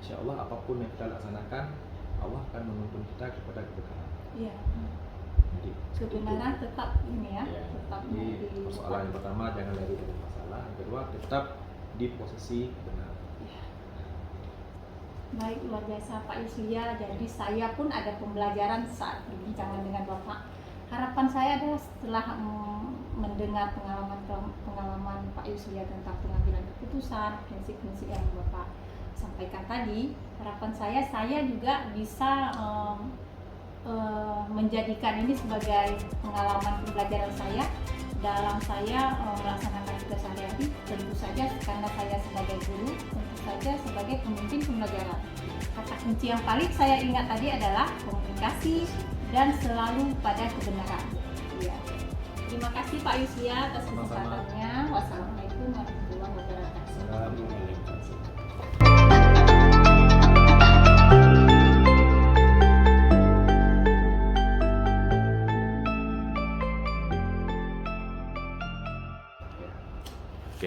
insya Allah apapun yang kita laksanakan, Allah akan menuntun kita kepada kebenaran. Iya. Jadi kebenaran tetap ini ya, tetap jadi persoalan yang pertama jangan lari dari masalah, yang kedua tetap di posisi benar. Baik, luar biasa Pak Yuslia. Jadi saya pun ada pembelajaran saat berbincangan dengan Bapak. Harapan saya adalah setelah mendengar pengalaman Pak Yuslia tentang pengambilan keputusan, prinsip-prinsip yang Bapak sampaikan tadi, harapan saya juga bisa menjadikan ini sebagai pengalaman pembelajaran saya dalam saya melaksanakan tugas sehari-hari, tentu saja karena saya sebagai guru, tentu saja sebagai pemimpin pembelajaran. Kata kunci yang paling saya ingat tadi adalah komunikasi dan selalu pada kebenaran. Ya. Terima kasih Pak Yuslia atas kesempatannya. Wassalamualaikum warahmatullahi wabarakatuh.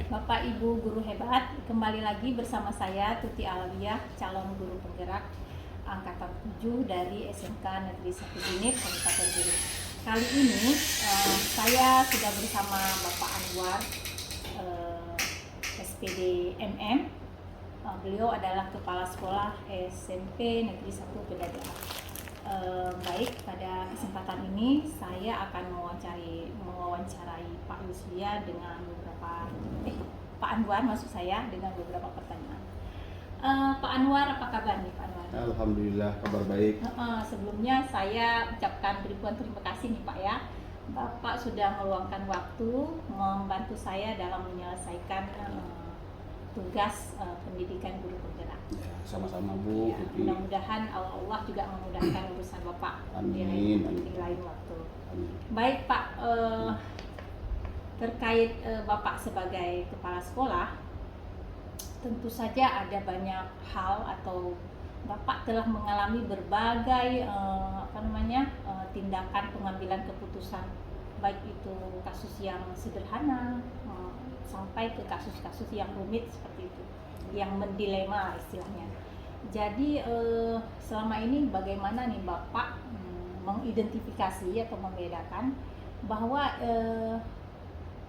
Bapak Ibu guru hebat, kembali lagi bersama saya Tuti Alawiyah, calon guru penggerak angkatan 7 dari SMK Negeri 1 Binit, Kabupaten Gurun. Kali ini saya sudah bersama Bapak Anwar, SPD MM. Beliau adalah Kepala Sekolah SMP Negeri 1 Pedadaan. Baik, pada kesempatan ini saya akan mewawancarai Pak Yuslia dengan beberapa Pak Anwar maksud saya dengan beberapa pertanyaan. Pak Anwar, apa kabar nih Pak Anwar? Alhamdulillah kabar baik. Sebelumnya saya ucapkan ribuan terima kasih nih Pak ya. Bapak sudah meluangkan waktu membantu saya dalam menyelesaikan tugas pendidikan guru penggerak. Ya, sama-sama Bu. Ya, Putri. mudah-mudahan Allah juga memudahkan urusan Bapak Amin, di lain waktu. Amin. Baik Pak, terkait Bapak sebagai kepala sekolah, tentu saja ada banyak hal atau Bapak telah mengalami berbagai tindakan pengambilan keputusan, baik itu kasus yang sederhana sampai ke kasus-kasus yang rumit seperti itu, yang mendilema istilahnya. Jadi selama ini bagaimana nih Bapak mengidentifikasi atau membedakan bahwa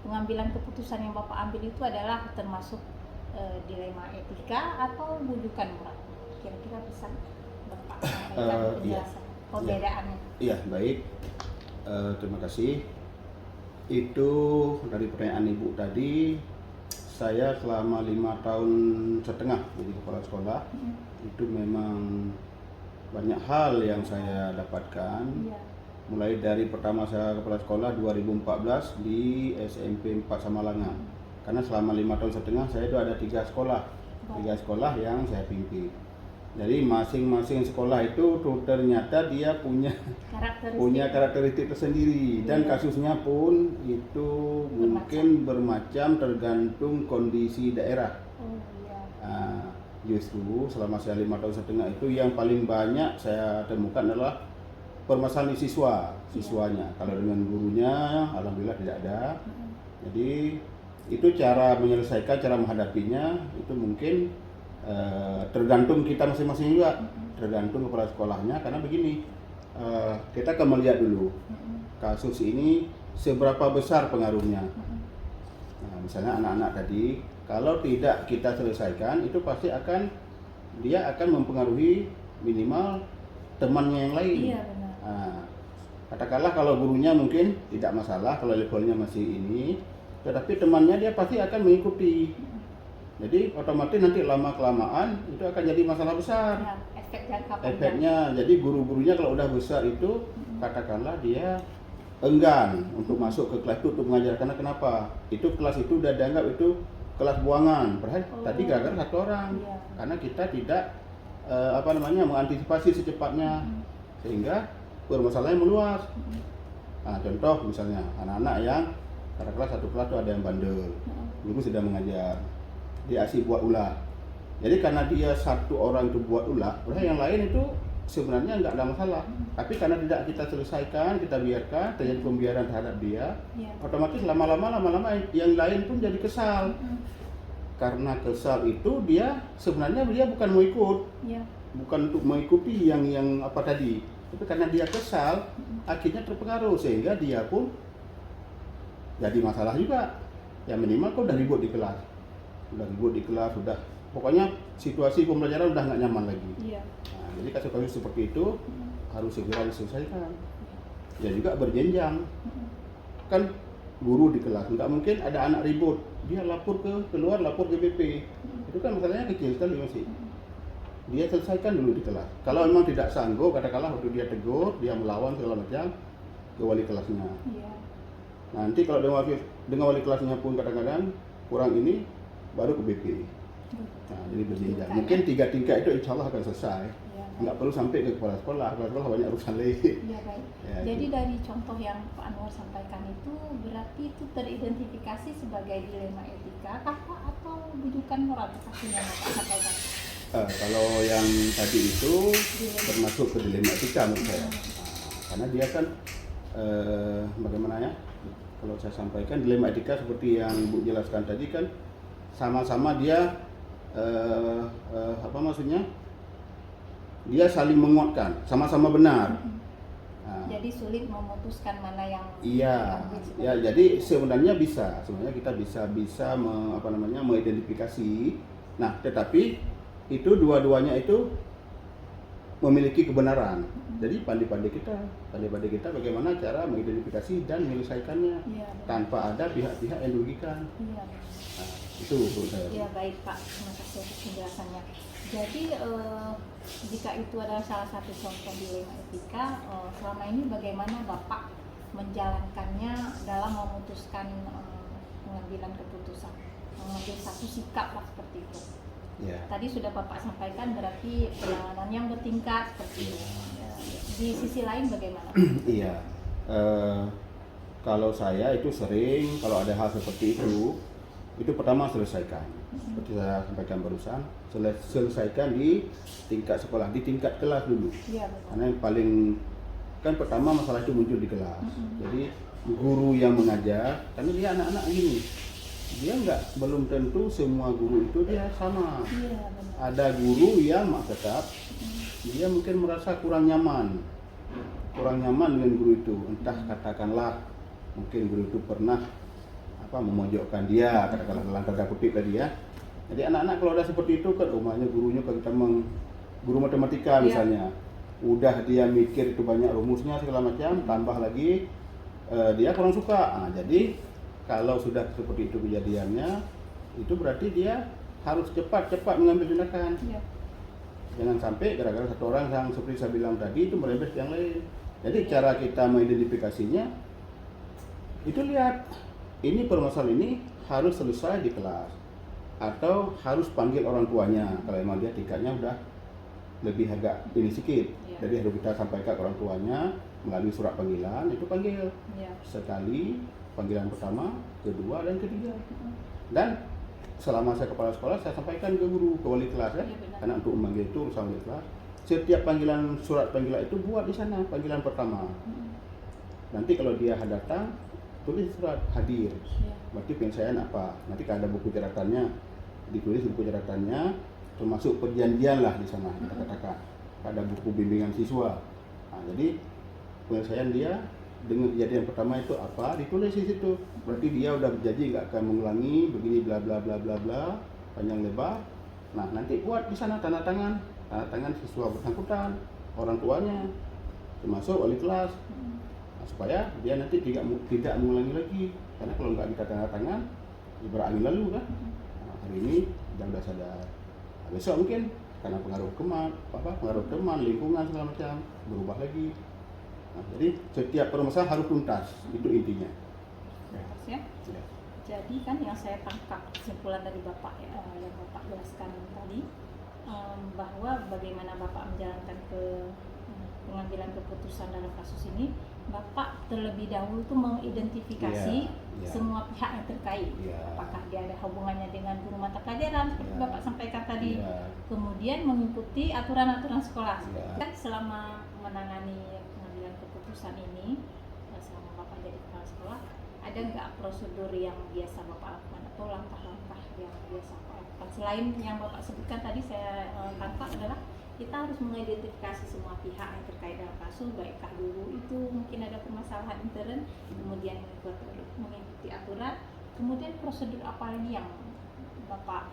pengambilan keputusan yang Bapak ambil itu adalah termasuk dilema etika atau bujukan moral? Kira-kira bisa Bapak sampaikan penjelasan perbedaannya? Iya, baik. Terima kasih. Itu dari pertanyaan Ibu tadi, saya selama 5,5 tahun jadi kepala sekolah, itu memang banyak hal yang saya dapatkan. Iya. Mulai dari pertama saya kepala sekolah 2014 di SMP 4 Samalanga. Karena selama 5,5 tahun saya itu ada 3 sekolah yang saya pimpin. Jadi masing-masing sekolah itu ternyata dia punya karakteristik tersendiri, dan kasusnya pun itu mungkin bermacam tergantung kondisi daerah. Nah, justru selama saya 5,5 tahun itu yang paling banyak saya temukan adalah permasalahan siswanya. Kalau dengan gurunya alhamdulillah tidak ada. Jadi itu cara menyelesaikan, cara menghadapinya itu mungkin tergantung kita masing-masing juga, tergantung kepala sekolahnya. Karena begini, kita akan melihat dulu kasus ini seberapa besar pengaruhnya. Nah, misalnya anak-anak tadi, kalau tidak kita selesaikan itu pasti dia akan mempengaruhi minimal temannya yang lain. Iya, benar. Nah, katakanlah kalau gurunya mungkin tidak masalah, kalau levelnya masih ini, tetapi temannya dia pasti akan mengikuti. Jadi otomatis nanti lama-kelamaan itu akan jadi masalah besar. Ya, efek jangka panjang. Efeknya, jadi guru-gurunya kalau udah besar itu, katakanlah dia enggan untuk masuk ke kelas itu untuk mengajar. Karena kenapa? Itu kelas itu udah dianggap itu kelas buangan. Padahal tadi gara-gara 1 orang. Iya. Karena kita tidak mengantisipasi secepatnya, sehingga permasalahannya meluas. Nah, contoh misalnya anak-anak yang katakanlah 1 kelas itu ada yang bandel, guru sudah mengajar, dia asik buat ulah. Jadi karena dia 1 orang itu buat ulah, padahal yang lain itu sebenarnya nggak ada masalah. Tapi karena tidak kita selesaikan, kita biarkan terjadi pembiaran terhadap dia, otomatis lama-lama yang lain pun jadi kesal. Karena kesal itu dia sebenarnya bukan mau ikut, bukan untuk mengikuti yang apa tadi, tapi karena dia kesal, akhirnya terpengaruh sehingga dia pun jadi masalah juga. Ya minimal kok udah ribut di kelas, sudah pokoknya situasi pembelajaran udah nggak nyaman lagi. Nah, jadi kasus-kasus seperti itu harus segera diselesaikan. Ya juga berjenjang, kan guru di kelas nggak mungkin ada anak ribut dia lapor ke BP, itu kan masalahnya kecil sekali masih. Dia selesaikan dulu di kelas. Kalau memang tidak sanggup, katakanlah waktu dia tegur, dia melawan segala macam, ke wali kelasnya. Nanti kalau dengan wali kelasnya pun kadang-kadang kurang ini, baru ke BP. Nah, jadi berjenjang. Mungkin 3 tingkat itu insya Allah akan selesai. Nggak perlu sampai ke kepala sekolah banyak urusan lain. Iya, baik. Ya, Jadi itu. dari contoh yang Pak Anwar sampaikan itu berarti itu teridentifikasi sebagai dilema etika kah Pak, atau bujukan moral seperti yang Bapak sampaikan? Kalau yang tadi itu termasuk ke dilema etika menurut saya. Nah, karena dia kan bagaimana ya? Kalau saya sampaikan dilema etika seperti yang Bu jelaskan tadi kan sama-sama dia dia saling menguatkan, sama-sama benar. Nah, jadi sulit memutuskan mana yang iya, ya jadi sebenarnya kita bisa mengidentifikasi. Nah, tetapi itu dua-duanya itu memiliki kebenaran. Jadi pandai-pandai kita bagaimana cara mengidentifikasi dan menyelesaikannya tanpa ada pihak-pihak yang dirugikan. Nah, Itu menurut saya. Ya baik Pak, terima kasih atas penjelasannya. Jadi jika itu adalah salah satu contoh dilema etika, selama ini bagaimana Bapak menjalankannya dalam memutuskan pengambilan keputusan, mengambil satu sikap lah seperti itu. Ya. Tadi sudah Bapak sampaikan berarti penanganan yang bertingkat seperti itu. Ya, di sisi lain bagaimana? Iya. Kalau saya itu sering kalau ada hal seperti itu pertama selesaikan. Seperti saya sampaikan barusan, selesaikan di tingkat sekolah, di tingkat kelas dulu. Iya betul. Karena yang paling kan pertama masalah itu muncul di kelas. Jadi guru yang mengajar, karena dia anak-anak gini, dia belum tentu semua guru itu dia sama. Iya benar. Ada guru yang tetap dia mungkin merasa kurang nyaman dengan guru itu, entah katakanlah mungkin guru itu pernah memojokkan dia, katakanlah dalam tanda kutip tadi ya. Jadi anak-anak kalau ada seperti itu kan rumahnya gurunya kalau kita guru matematika misalnya, udah dia mikir itu banyak rumusnya segala macam, tambah lagi dia kurang suka. Nah, jadi kalau sudah seperti itu kejadiannya, itu berarti dia harus cepat mengambil tindakan. Iya. Jangan sampai gara-gara satu orang yang seperti saya bilang tadi itu merembes yang lain. Jadi cara kita mengidentifikasinya itu lihat ini permasalahan ini harus selesai di kelas atau harus panggil orang tuanya kalau memang dia tingkatnya udah lebih agak ini sedikit. Jadi harus kita sampaikan ke orang tuanya melalui surat panggilan, itu panggil sekali, panggilan pertama, kedua, dan ketiga. Dan selama saya kepala sekolah saya sampaikan ke guru, ke wali kelas ya, karena untuk memanggil itu urusan wali kelas. Setiap panggilan surat panggilan itu buat di sana panggilan pertama. Nanti kalau dia datang tulis surat hadir. Berarti penyelesaian apa? Nanti kalau ada buku catatannya, ditulis buku catatannya, termasuk perjanjian lah di sana kita katakan. Ada buku bimbingan siswa. Nah, jadi penyelesaian dia dengan kejadian pertama itu apa? Ditulis di situ. Berarti dia udah berjanji nggak akan mengulangi begini bla bla bla bla bla panjang lebar. Nah, nanti buat di sana tanda tangan siswa bersangkutan, orang tuanya, termasuk wali kelas. Supaya dia nanti tidak mengulangi lagi, karena kalau nggak kita tanda tangan ibarat angin lalu kan. Nah, hari ini dia sudah sadar, nah, besok mungkin karena pengaruh teman, lingkungan segala macam berubah lagi. Nah, jadi setiap permasalahan harus tuntas, itu intinya. Ya. Jadi kan yang saya tangkap kesimpulan dari Bapak yang Bapak jelaskan tadi, bahwa bagaimana Bapak menjalankan pengambilan keputusan dalam kasus ini, Bapak terlebih dahulu tuh mengidentifikasi semua pihak yang terkait. Apakah dia ada hubungannya dengan guru mata pelajaran seperti Bapak sampaikan tadi. Kemudian mengikuti aturan-aturan sekolah. Kan selama menangani pengambilan keputusan ini, selama Bapak jadi kepala sekolah, ada nggak prosedur yang biasa Bapak lakukan atau langkah-langkah yang biasa Bapak lakukan? Selain yang Bapak sebutkan tadi, saya tangkap adalah kita harus mengidentifikasi semua pihak yang terkait dalam kasus, baikkah dulu itu mungkin ada permasalahan intern, kemudian mengikuti aturan, kemudian prosedur apa lagi yang Bapak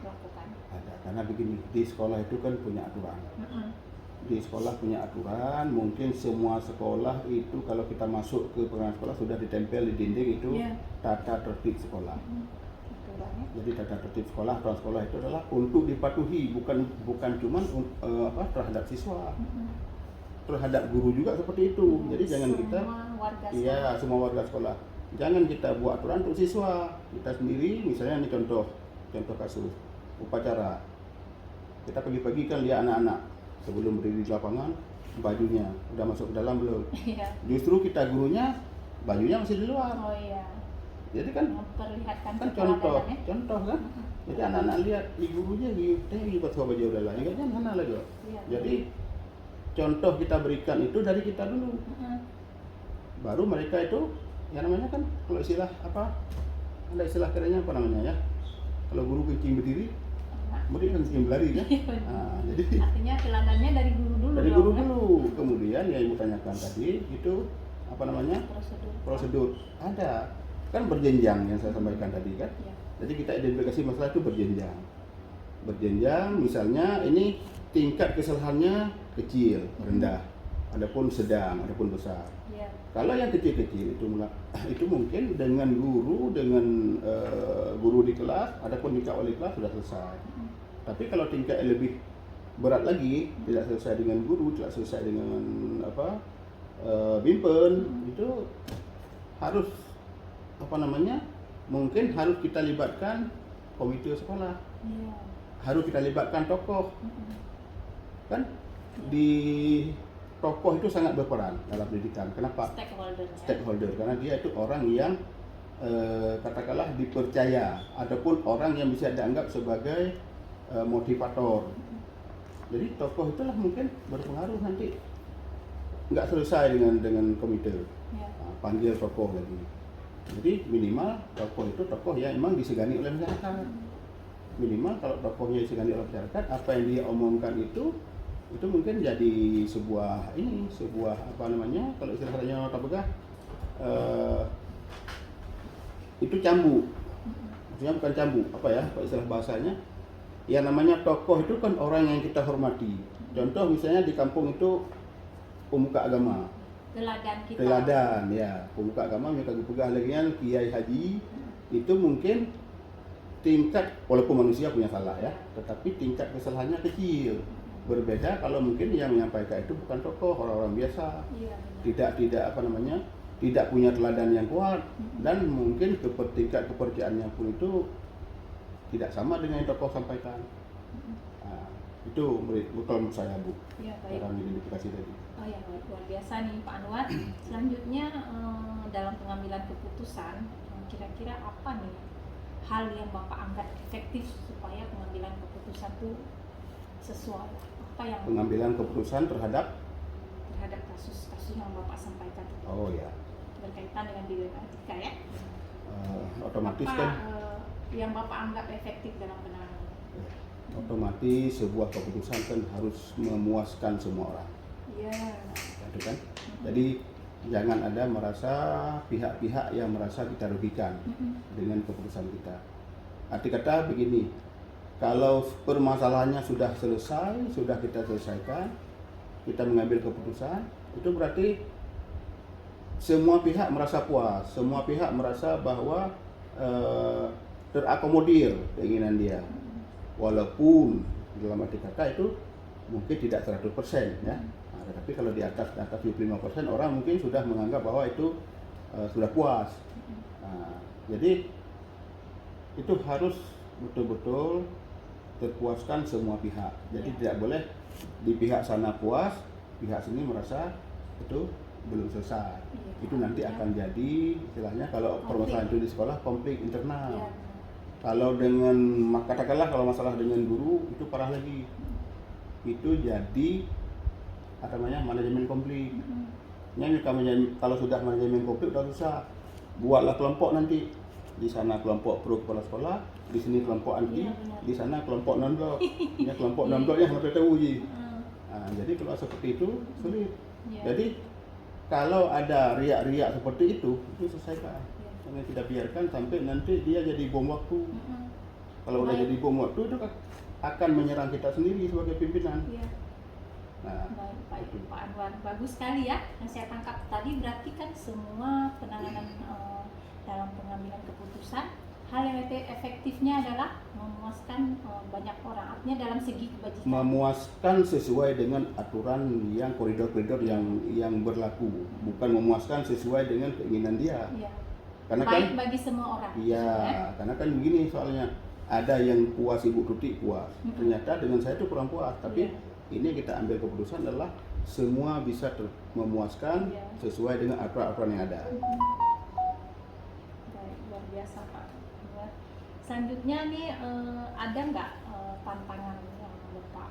lakukan? Ada, karena begini, di sekolah itu kan punya aturan. Di sekolah punya aturan, mungkin semua sekolah itu kalau kita masuk ke pengadilan sekolah sudah ditempel di dinding itu tata tertib sekolah. Jadi tata tertib sekolah, aturan sekolah itu adalah untuk dipatuhi, bukan cuma terhadap siswa, terhadap guru juga seperti itu. Jadi jangan kita, semua warga sekolah, jangan kita buat aturan untuk siswa kita sendiri. Misalnya ini contoh kasus upacara, kita pagi-pagi kan lihat anak-anak sebelum berdiri di lapangan bajunya udah masuk ke dalam belum? Justru kita gurunya bajunya masih di luar. Jadi kan memperlihatkan kan contoh kan. Jadi anak-anak lihat di gurunya di pas baju udah lah, jangan anak lagi. Jadi contoh kita berikan itu dari kita dulu. Baru mereka itu yang namanya kan kalau istilah ada istilah kerennya apa namanya ya? Kalau guru kencing berdiri, murid kan kencing berlari kan. Nah, jadi artinya teladannya dari guru dulu. Dari guru dulu. Kemudian yang ibu tanyakan tadi itu apa namanya? Prosedur. Ada. Kan berjenjang yang saya sampaikan tadi kan. Jadi kita identifikasi masalah itu berjenjang. Misalnya ini tingkat kesalahannya kecil, rendah, adapun sedang, adapun besar. Iya. Kalau yang kecil-kecil itu mungkin dengan guru di kelas, adapun tingkat wali kelas sudah selesai. Tapi kalau tingkat yang lebih berat lagi, tidak selesai dengan guru, tidak selesai dengan bimpen, itu harus mungkin harus kita libatkan komite sekolah, Iya. harus kita libatkan tokoh. Kan di tokoh itu sangat berperan dalam pendidikan. Kenapa? Stakeholder. Stakeholder, karena dia itu orang yang katakanlah dipercaya ataupun orang yang bisa dianggap sebagai motivator. Jadi tokoh itulah mungkin berpengaruh nanti. Nggak selesai dengan komite, Ya. panggil tokoh lagi. Jadi minimal tokoh itu tokoh yang memang disegani oleh masyarakat. Minimal kalau tokohnya disegani oleh masyarakat, apa yang dia omongkan itu mungkin jadi sebuah kalau istilahnya tabegah, itu cambuk. Maksudnya bukan cambuk, apa istilah bahasanya? Yang namanya tokoh itu kan orang yang kita hormati. Contoh misalnya di kampung itu pemuka agama. Teladan kita. Teladan ya, pemuka agama yang pegah lagi kiai haji itu mungkin tingkat, walaupun manusia punya salah ya, tetapi tingkat kesalahannya kecil. Berbeda kalau mungkin yang menyampaikan itu bukan tokoh, orang-orang biasa. Iya, benar. Tidak punya teladan yang kuat, dan mungkin tingkat kepercayaannya pun itu tidak sama dengan yang tokoh sampaikan. Nah, itu menurut saya, Bu, Iya, baik. dalam identifikasi tadi. Oh ya, luar biasa nih Pak Anwar. Selanjutnya dalam pengambilan keputusan, kira-kira apa nih hal yang Bapak anggap efektif supaya pengambilan keputusan itu sesuai? Apa yang Pengambilan keputusan terhadap kasus-kasus yang Bapak sampaikan itu berkaitan dengan bioetika ya? Otomatis Apa kan yang Bapak anggap efektif dalam penanganan? otomatis sebuah keputusan kan harus memuaskan semua orang. Iya. Gitu kan? Jadi jangan ada merasa pihak-pihak yang merasa kita rugikan dengan keputusan kita. Arti kata begini, kalau permasalahannya sudah selesai, sudah kita selesaikan, kita mengambil keputusan, itu berarti semua pihak merasa puas, semua pihak merasa bahwa terakomodir keinginan dia. Walaupun dalam arti kata itu mungkin tidak 100% ya. Tapi kalau di atas 75% orang mungkin sudah menganggap bahwa itu sudah puas. Nah, jadi itu harus betul-betul terpuaskan semua pihak. Jadi tidak boleh di pihak sana puas, pihak sini merasa itu belum selesai. Itu nanti akan jadi istilahnya kalau permasalahan itu di sekolah konflik internal. Kalau dengan katakanlah kalau masalah dengan guru itu parah lagi. Itu jadi manajemen konflik. Kalau sudah manajemen konflik udah susah. Buatlah kelompok nanti. Di sana kelompok pro kepala sekolah, di sini kelompok anti, di sana kelompok non-blok. Ya kelompok non-bloknya harus kita uji. Nah, jadi kalau seperti itu sulit. Jadi kalau ada riak-riak seperti itu selesaikan. Jangan tidak biarkan sampai nanti dia jadi bom waktu. Kalau udah jadi bom waktu itu akan menyerang kita sendiri sebagai pimpinan. Nah, baik Pak Anwar, bagus sekali ya yang saya tangkap tadi. Berarti kan semua penanganan dalam pengambilan keputusan, hal yang efektifnya adalah memuaskan banyak orang. Artinya dalam segi kebajikan. Memuaskan sesuai dengan aturan yang koridor-koridor yang berlaku, bukan memuaskan sesuai dengan keinginan dia. Iya. Karena baik kan, bagi semua orang. Iya, karena kan begini soalnya. Ada yang puas, Ibu Tuti puas. Ternyata dengan saya itu kurang puas, tapi ini kita ambil keputusan adalah semua bisa memuaskan sesuai dengan aturan-aturan yang ada. Baik, luar biasa Pak. Selanjutnya nih ada nggak tantangan yang Bapak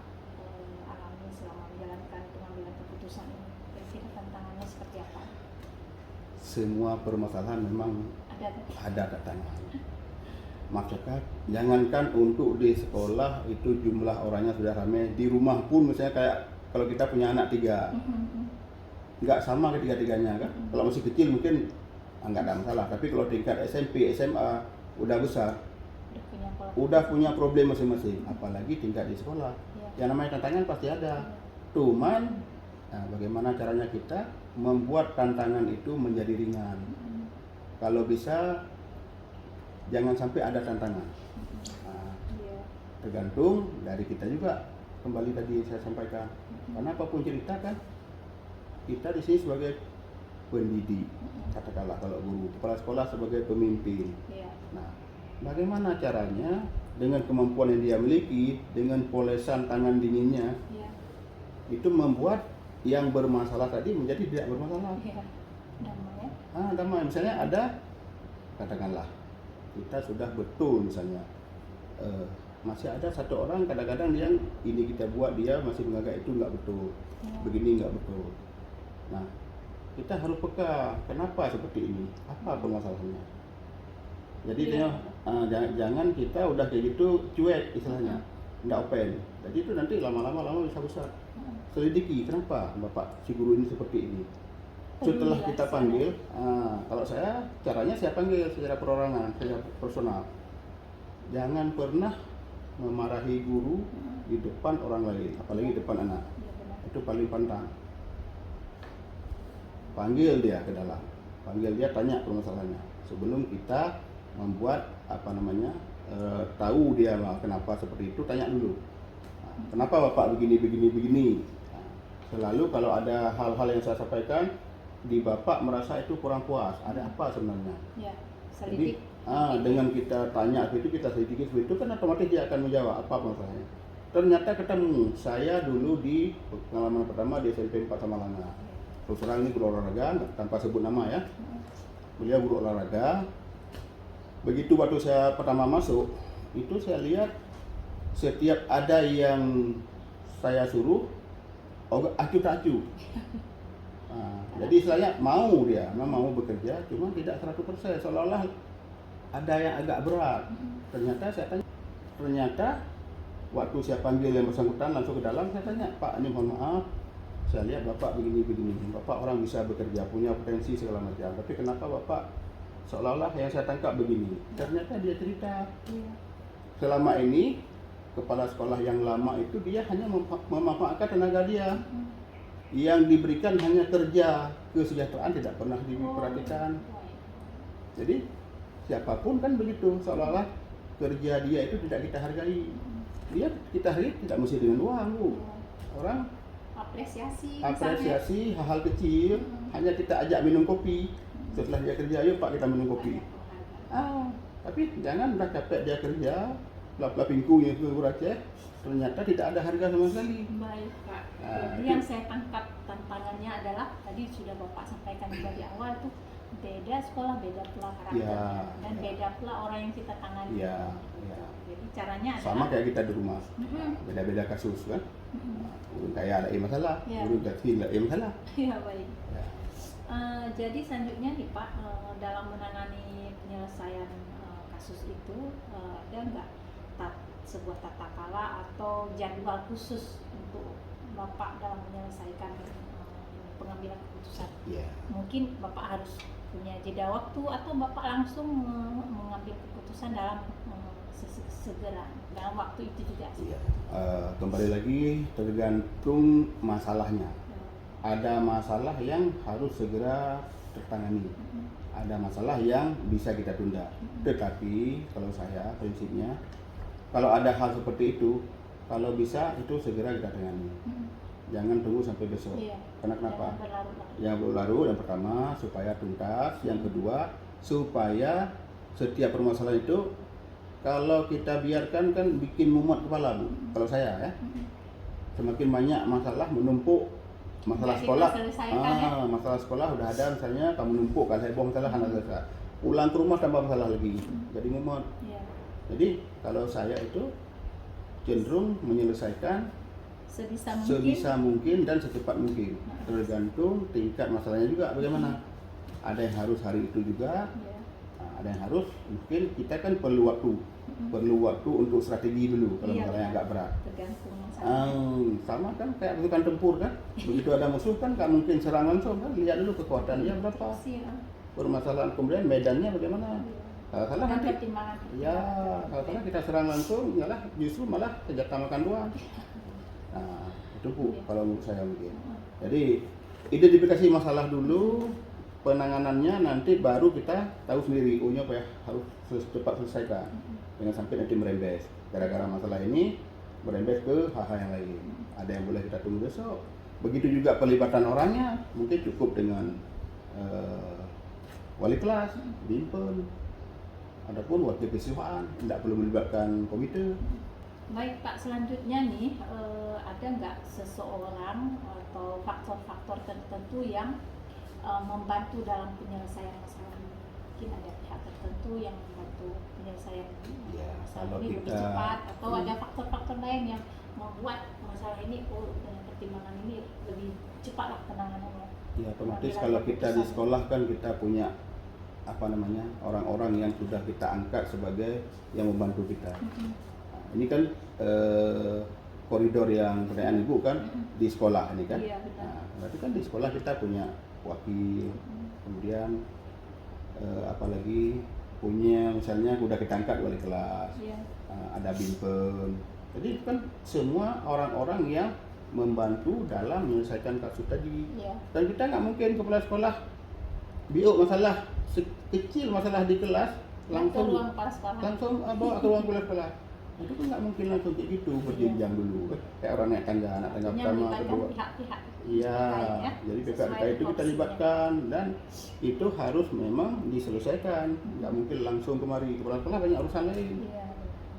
alami selama menjalankan pengambilan keputusan ini? Kira-kira tantangannya seperti apa? Semua permasalahan memang ada tantangan. Maksudnya jangankan untuk di sekolah itu jumlah orangnya sudah ramai, di rumah pun misalnya kayak kalau kita punya anak 3 nggak sama ketiga-tiganya kan. Kalau masih kecil mungkin nggak ada masalah, tapi kalau tingkat SMP, SMA udah besar, udah punya problem masing-masing, apalagi tingkat di sekolah. Yang namanya tantangan pasti ada. Cuman Nah, bagaimana caranya kita membuat tantangan itu menjadi ringan. Kalau bisa jangan sampai ada tantangan. Nah, Iya. tergantung dari kita juga. Kembali tadi saya sampaikan, karena apapun cerita kan, kita di sini sebagai pendidik, katakanlah kalau guru, kepala sekolah sebagai pemimpin. Iya. Nah, bagaimana caranya dengan kemampuan yang dia miliki, dengan polesan tangan dinginnya, Iya. itu membuat yang bermasalah tadi menjadi tidak bermasalah. Iya. Damai ya. Damai. Misalnya ada, katakanlah kita sudah betul misalnya, masih ada satu orang kadang-kadang yang ini kita buat dia masih menganggap itu nggak betul, begini nggak betul. Nah, kita harus peka, kenapa seperti ini, apa permasalahannya. Jadi Iya. jangan kita udah kayak gitu cuek istilahnya, nggak open. Jadi itu nanti lama-lama bisa besar. Selidiki kenapa bapak si guru ini seperti ini. Setelah kita panggil, kalau saya caranya saya panggil secara perorangan, secara personal. Jangan pernah memarahi guru di depan orang lain, apalagi di depan anak. Iya, benar. Itu paling pantang. Panggil dia ke dalam, panggil dia, tanya permasalahannya sebelum kita membuat tahu dia kenapa seperti itu. Tanya dulu, kenapa bapak begini. Nah, selalu kalau ada hal-hal yang saya sampaikan di bapak merasa itu kurang puas, ada apa sebenarnya. Iya. Jadi Selidik. dengan kita tanya itu, kita selidiki itu kan otomatis dia akan menjawab apa masalahnya. Ternyata ketemu, saya dulu di pengalaman pertama di SMP 4 Samalanga. Terus terang ini guru olahraga, tanpa sebut nama ya. Beliau guru olahraga. Begitu waktu saya pertama masuk, itu saya lihat setiap ada yang saya suruh, acu tak acu. Jadi istilahnya mau bekerja, cuma tidak 100%, seolah-olah ada yang agak berat. Ternyata waktu saya panggil yang bersangkutan langsung ke dalam, saya tanya, Pak, ini mohon maaf, saya lihat bapak begini, bapak orang bisa bekerja, punya potensi segala macam, tapi kenapa bapak seolah-olah yang saya tangkap begini. Ternyata dia cerita, selama ini kepala sekolah yang lama itu dia hanya memanfaatkan tenaga dia. Yang diberikan hanya kerja, kesejahteraan tidak pernah diperhatikan. Jadi siapapun kan begitu, seolah-olah kerja dia itu tidak kita hargai. Dia kita hargai tidak mesti dengan uang, Bu. Orang Apresiasi hal-hal kecil, hanya kita ajak minum kopi. Setelah dia kerja, ayo Pak kita minum kopi. Tapi jangan udah capek dia kerja, pelap-pelap pingkunya ke Aceh, ternyata tidak ada harga sama sekali. Baik, Pak. Nah, Jadi yang saya tangkap tantangannya adalah tadi sudah Bapak sampaikan juga di awal tuh, beda sekolah, beda pula karakternya, dan beda pula orang yang kita tangani. Iya. Jadi caranya adalah Sama kayak kita di rumah, beda-beda kasus kan. Urun kaya ada masalah, urun kecil ada masalah. Iya, baik. Ya. Jadi selanjutnya nih Pak, dalam menangani penyelesaian kasus itu, ada nggak sebuah tata kala atau jadwal khusus untuk Bapak dalam menyelesaikan pengambilan keputusan? Iya. Mungkin Bapak harus punya jeda waktu atau Bapak langsung mengambil keputusan dalam segera dalam waktu itu juga. Iya. Kembali lagi tergantung masalahnya. Ada masalah yang harus segera tertangani. Ada masalah yang bisa kita tunda. Tetapi kalau saya prinsipnya, kalau ada hal seperti itu, kalau bisa itu segera kita tangani. Jangan tunggu sampai besok. Iya. Karena kenapa? Berlarut-larut. Yang berlarut, yang pertama supaya tuntas, yang kedua supaya setiap permasalahan itu kalau kita biarkan kan bikin mumet kepala, Bu. Kalau saya ya, semakin banyak masalah menumpuk. Masalah Jadi sekolah, kita selesaikan, ya? masalah sekolah udah ada misalnya kamu numpuk, kalau heboh masalah anak selesai. Pulang ke rumah tambah masalah lagi, jadi mumet. Iya. Jadi kalau saya itu cenderung menyelesaikan sebisa mungkin dan secepat mungkin. Tergantung tingkat masalahnya juga bagaimana. Ada yang harus hari itu juga, Iya. ada yang harus mungkin kita kan perlu waktu untuk strategi dulu kalau Iya, masalahnya benar. agak berat. Tergantung masalah. Sama kan kayak pasukan tempur kan, begitu ada musuh kan nggak mungkin serang langsung kan, lihat dulu kekuatan dia berapa, permasalahan kemudian medannya bagaimana. Kalau salah nanti Pertimbangan. ya, kalau salah kita serang langsung, malah justru senjata makan doang. Nah, ditumpuk Iya. kalau menurut saya mungkin. Jadi identifikasi masalah dulu, penanganannya nanti baru kita tahu sendiri, ohnya apa ya harus cepat selesaikan. Jangan sampai nanti merembes. Gara-gara masalah ini merembes ke hal-hal yang lain. Ada yang boleh kita tunggu besok. Begitu juga pelibatan orangnya, mungkin cukup dengan wali kelas, bimbel, adapun wakil keistimewaan, tidak perlu melibatkan komite. Baik Pak, selanjutnya nih ada nggak seseorang atau faktor-faktor tertentu yang membantu dalam penyelesaian masalah ini? Mungkin ada pihak tertentu yang membantu penyelesaian Ya, masalah kalau ini lebih kita- cepat, atau ada faktor-faktor lain yang membuat masalah ini dengan pertimbangan ini lebih cepat lah penanganannya. Ya, otomatis kalau kita di sekolah kan kita punya orang-orang yang sudah kita angkat sebagai yang membantu kita. Nah, ini kan koridor yang pertanyaan ibu kan di sekolah ini kan. Iya, benar. Nah, berarti kan di sekolah kita punya wakil, kemudian apalagi punya misalnya udah kita angkat wali kelas, Iya. ada bimbel. Jadi itu kan semua orang-orang yang membantu dalam menyelesaikan kasus tadi. Iya. Dan kita nggak mungkin kepala sekolah biuk masalah kecil masalah di kelas Ke langsung ruang kepala sekolah. bawa ke ruang kepala sekolah. Itu kan nggak mungkin langsung kayak gitu, berjenjang dulu. Kayak orang naik tangga, anak tangga Artinya pertama, melibatkan kedua. pihak-pihak Iya, terkait ya, jadi sesuai PPK itu kita tupoksinya. libatkan dan itu harus memang diselesaikan. Nggak mungkin langsung kemari kepala sekolah banyak urusan lain. Iya.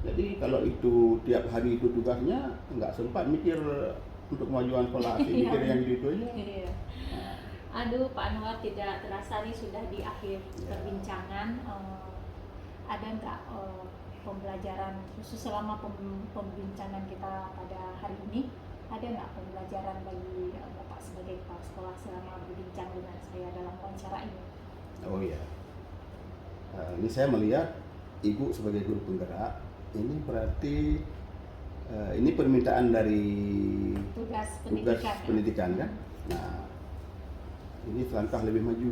Jadi kalau itu tiap hari itu tugasnya nggak sempat mikir untuk kemajuan sekolah, Iya. mikir yang gitu aja. Iya. Aduh, Pak Anwar, tidak terasa nih sudah di akhir Ya. perbincangan. Ada nggak pembelajaran khusus selama pembincangan kita pada hari ini? Ada nggak pembelajaran bagi Bapak sebagai kepala sekolah selama berbincang dengan saya dalam wawancara ini? Oh iya. Ini saya melihat ibu sebagai guru penggerak. Ini berarti ini permintaan dari Tugas tugas pendidikan. ya? pendidikan kan. Nah, ini selangkah lebih maju.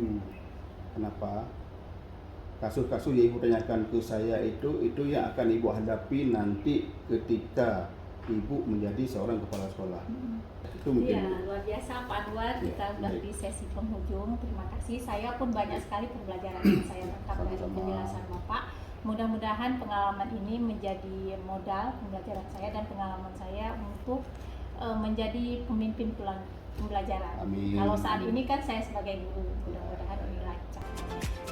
Kenapa? Kasus-kasus yang ibu tanyakan ke saya itu yang akan ibu hadapi nanti ketika ibu menjadi seorang kepala sekolah. Itu mungkin. Iya, luar biasa Pak Anwar. Ya, Kita udah baik. di sesi penghujung. Terima kasih. Saya pun banyak sekali pembelajaran yang saya tangkap dari Sama-sama. penjelasan Bapak. Mudah-mudahan pengalaman ini menjadi modal pembelajaran saya dan pengalaman saya untuk menjadi pemimpin pembelajaran. Amin. Kalau saat ini kan saya sebagai guru, mudah-mudahan ini lancar.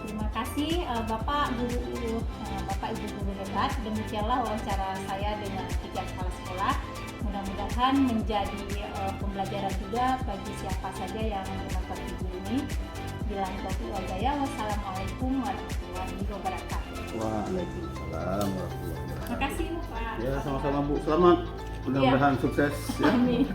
Terima kasih Bapak Ibu guru hebat. Demikianlah wawancara saya dengan 3 kepala sekolah. Mudah-mudahan menjadi pembelajaran juga bagi siapa saja yang menonton video ini. Bila taufiq wal hidayah, wassalamualaikum warahmatullahi wabarakatuh. Waalaikumsalam warahmatullahi wabarakatuh. Terima kasih Pak. Ya, sama-sama Bu. Selamat. Mudah-mudahan sukses ya. Amin.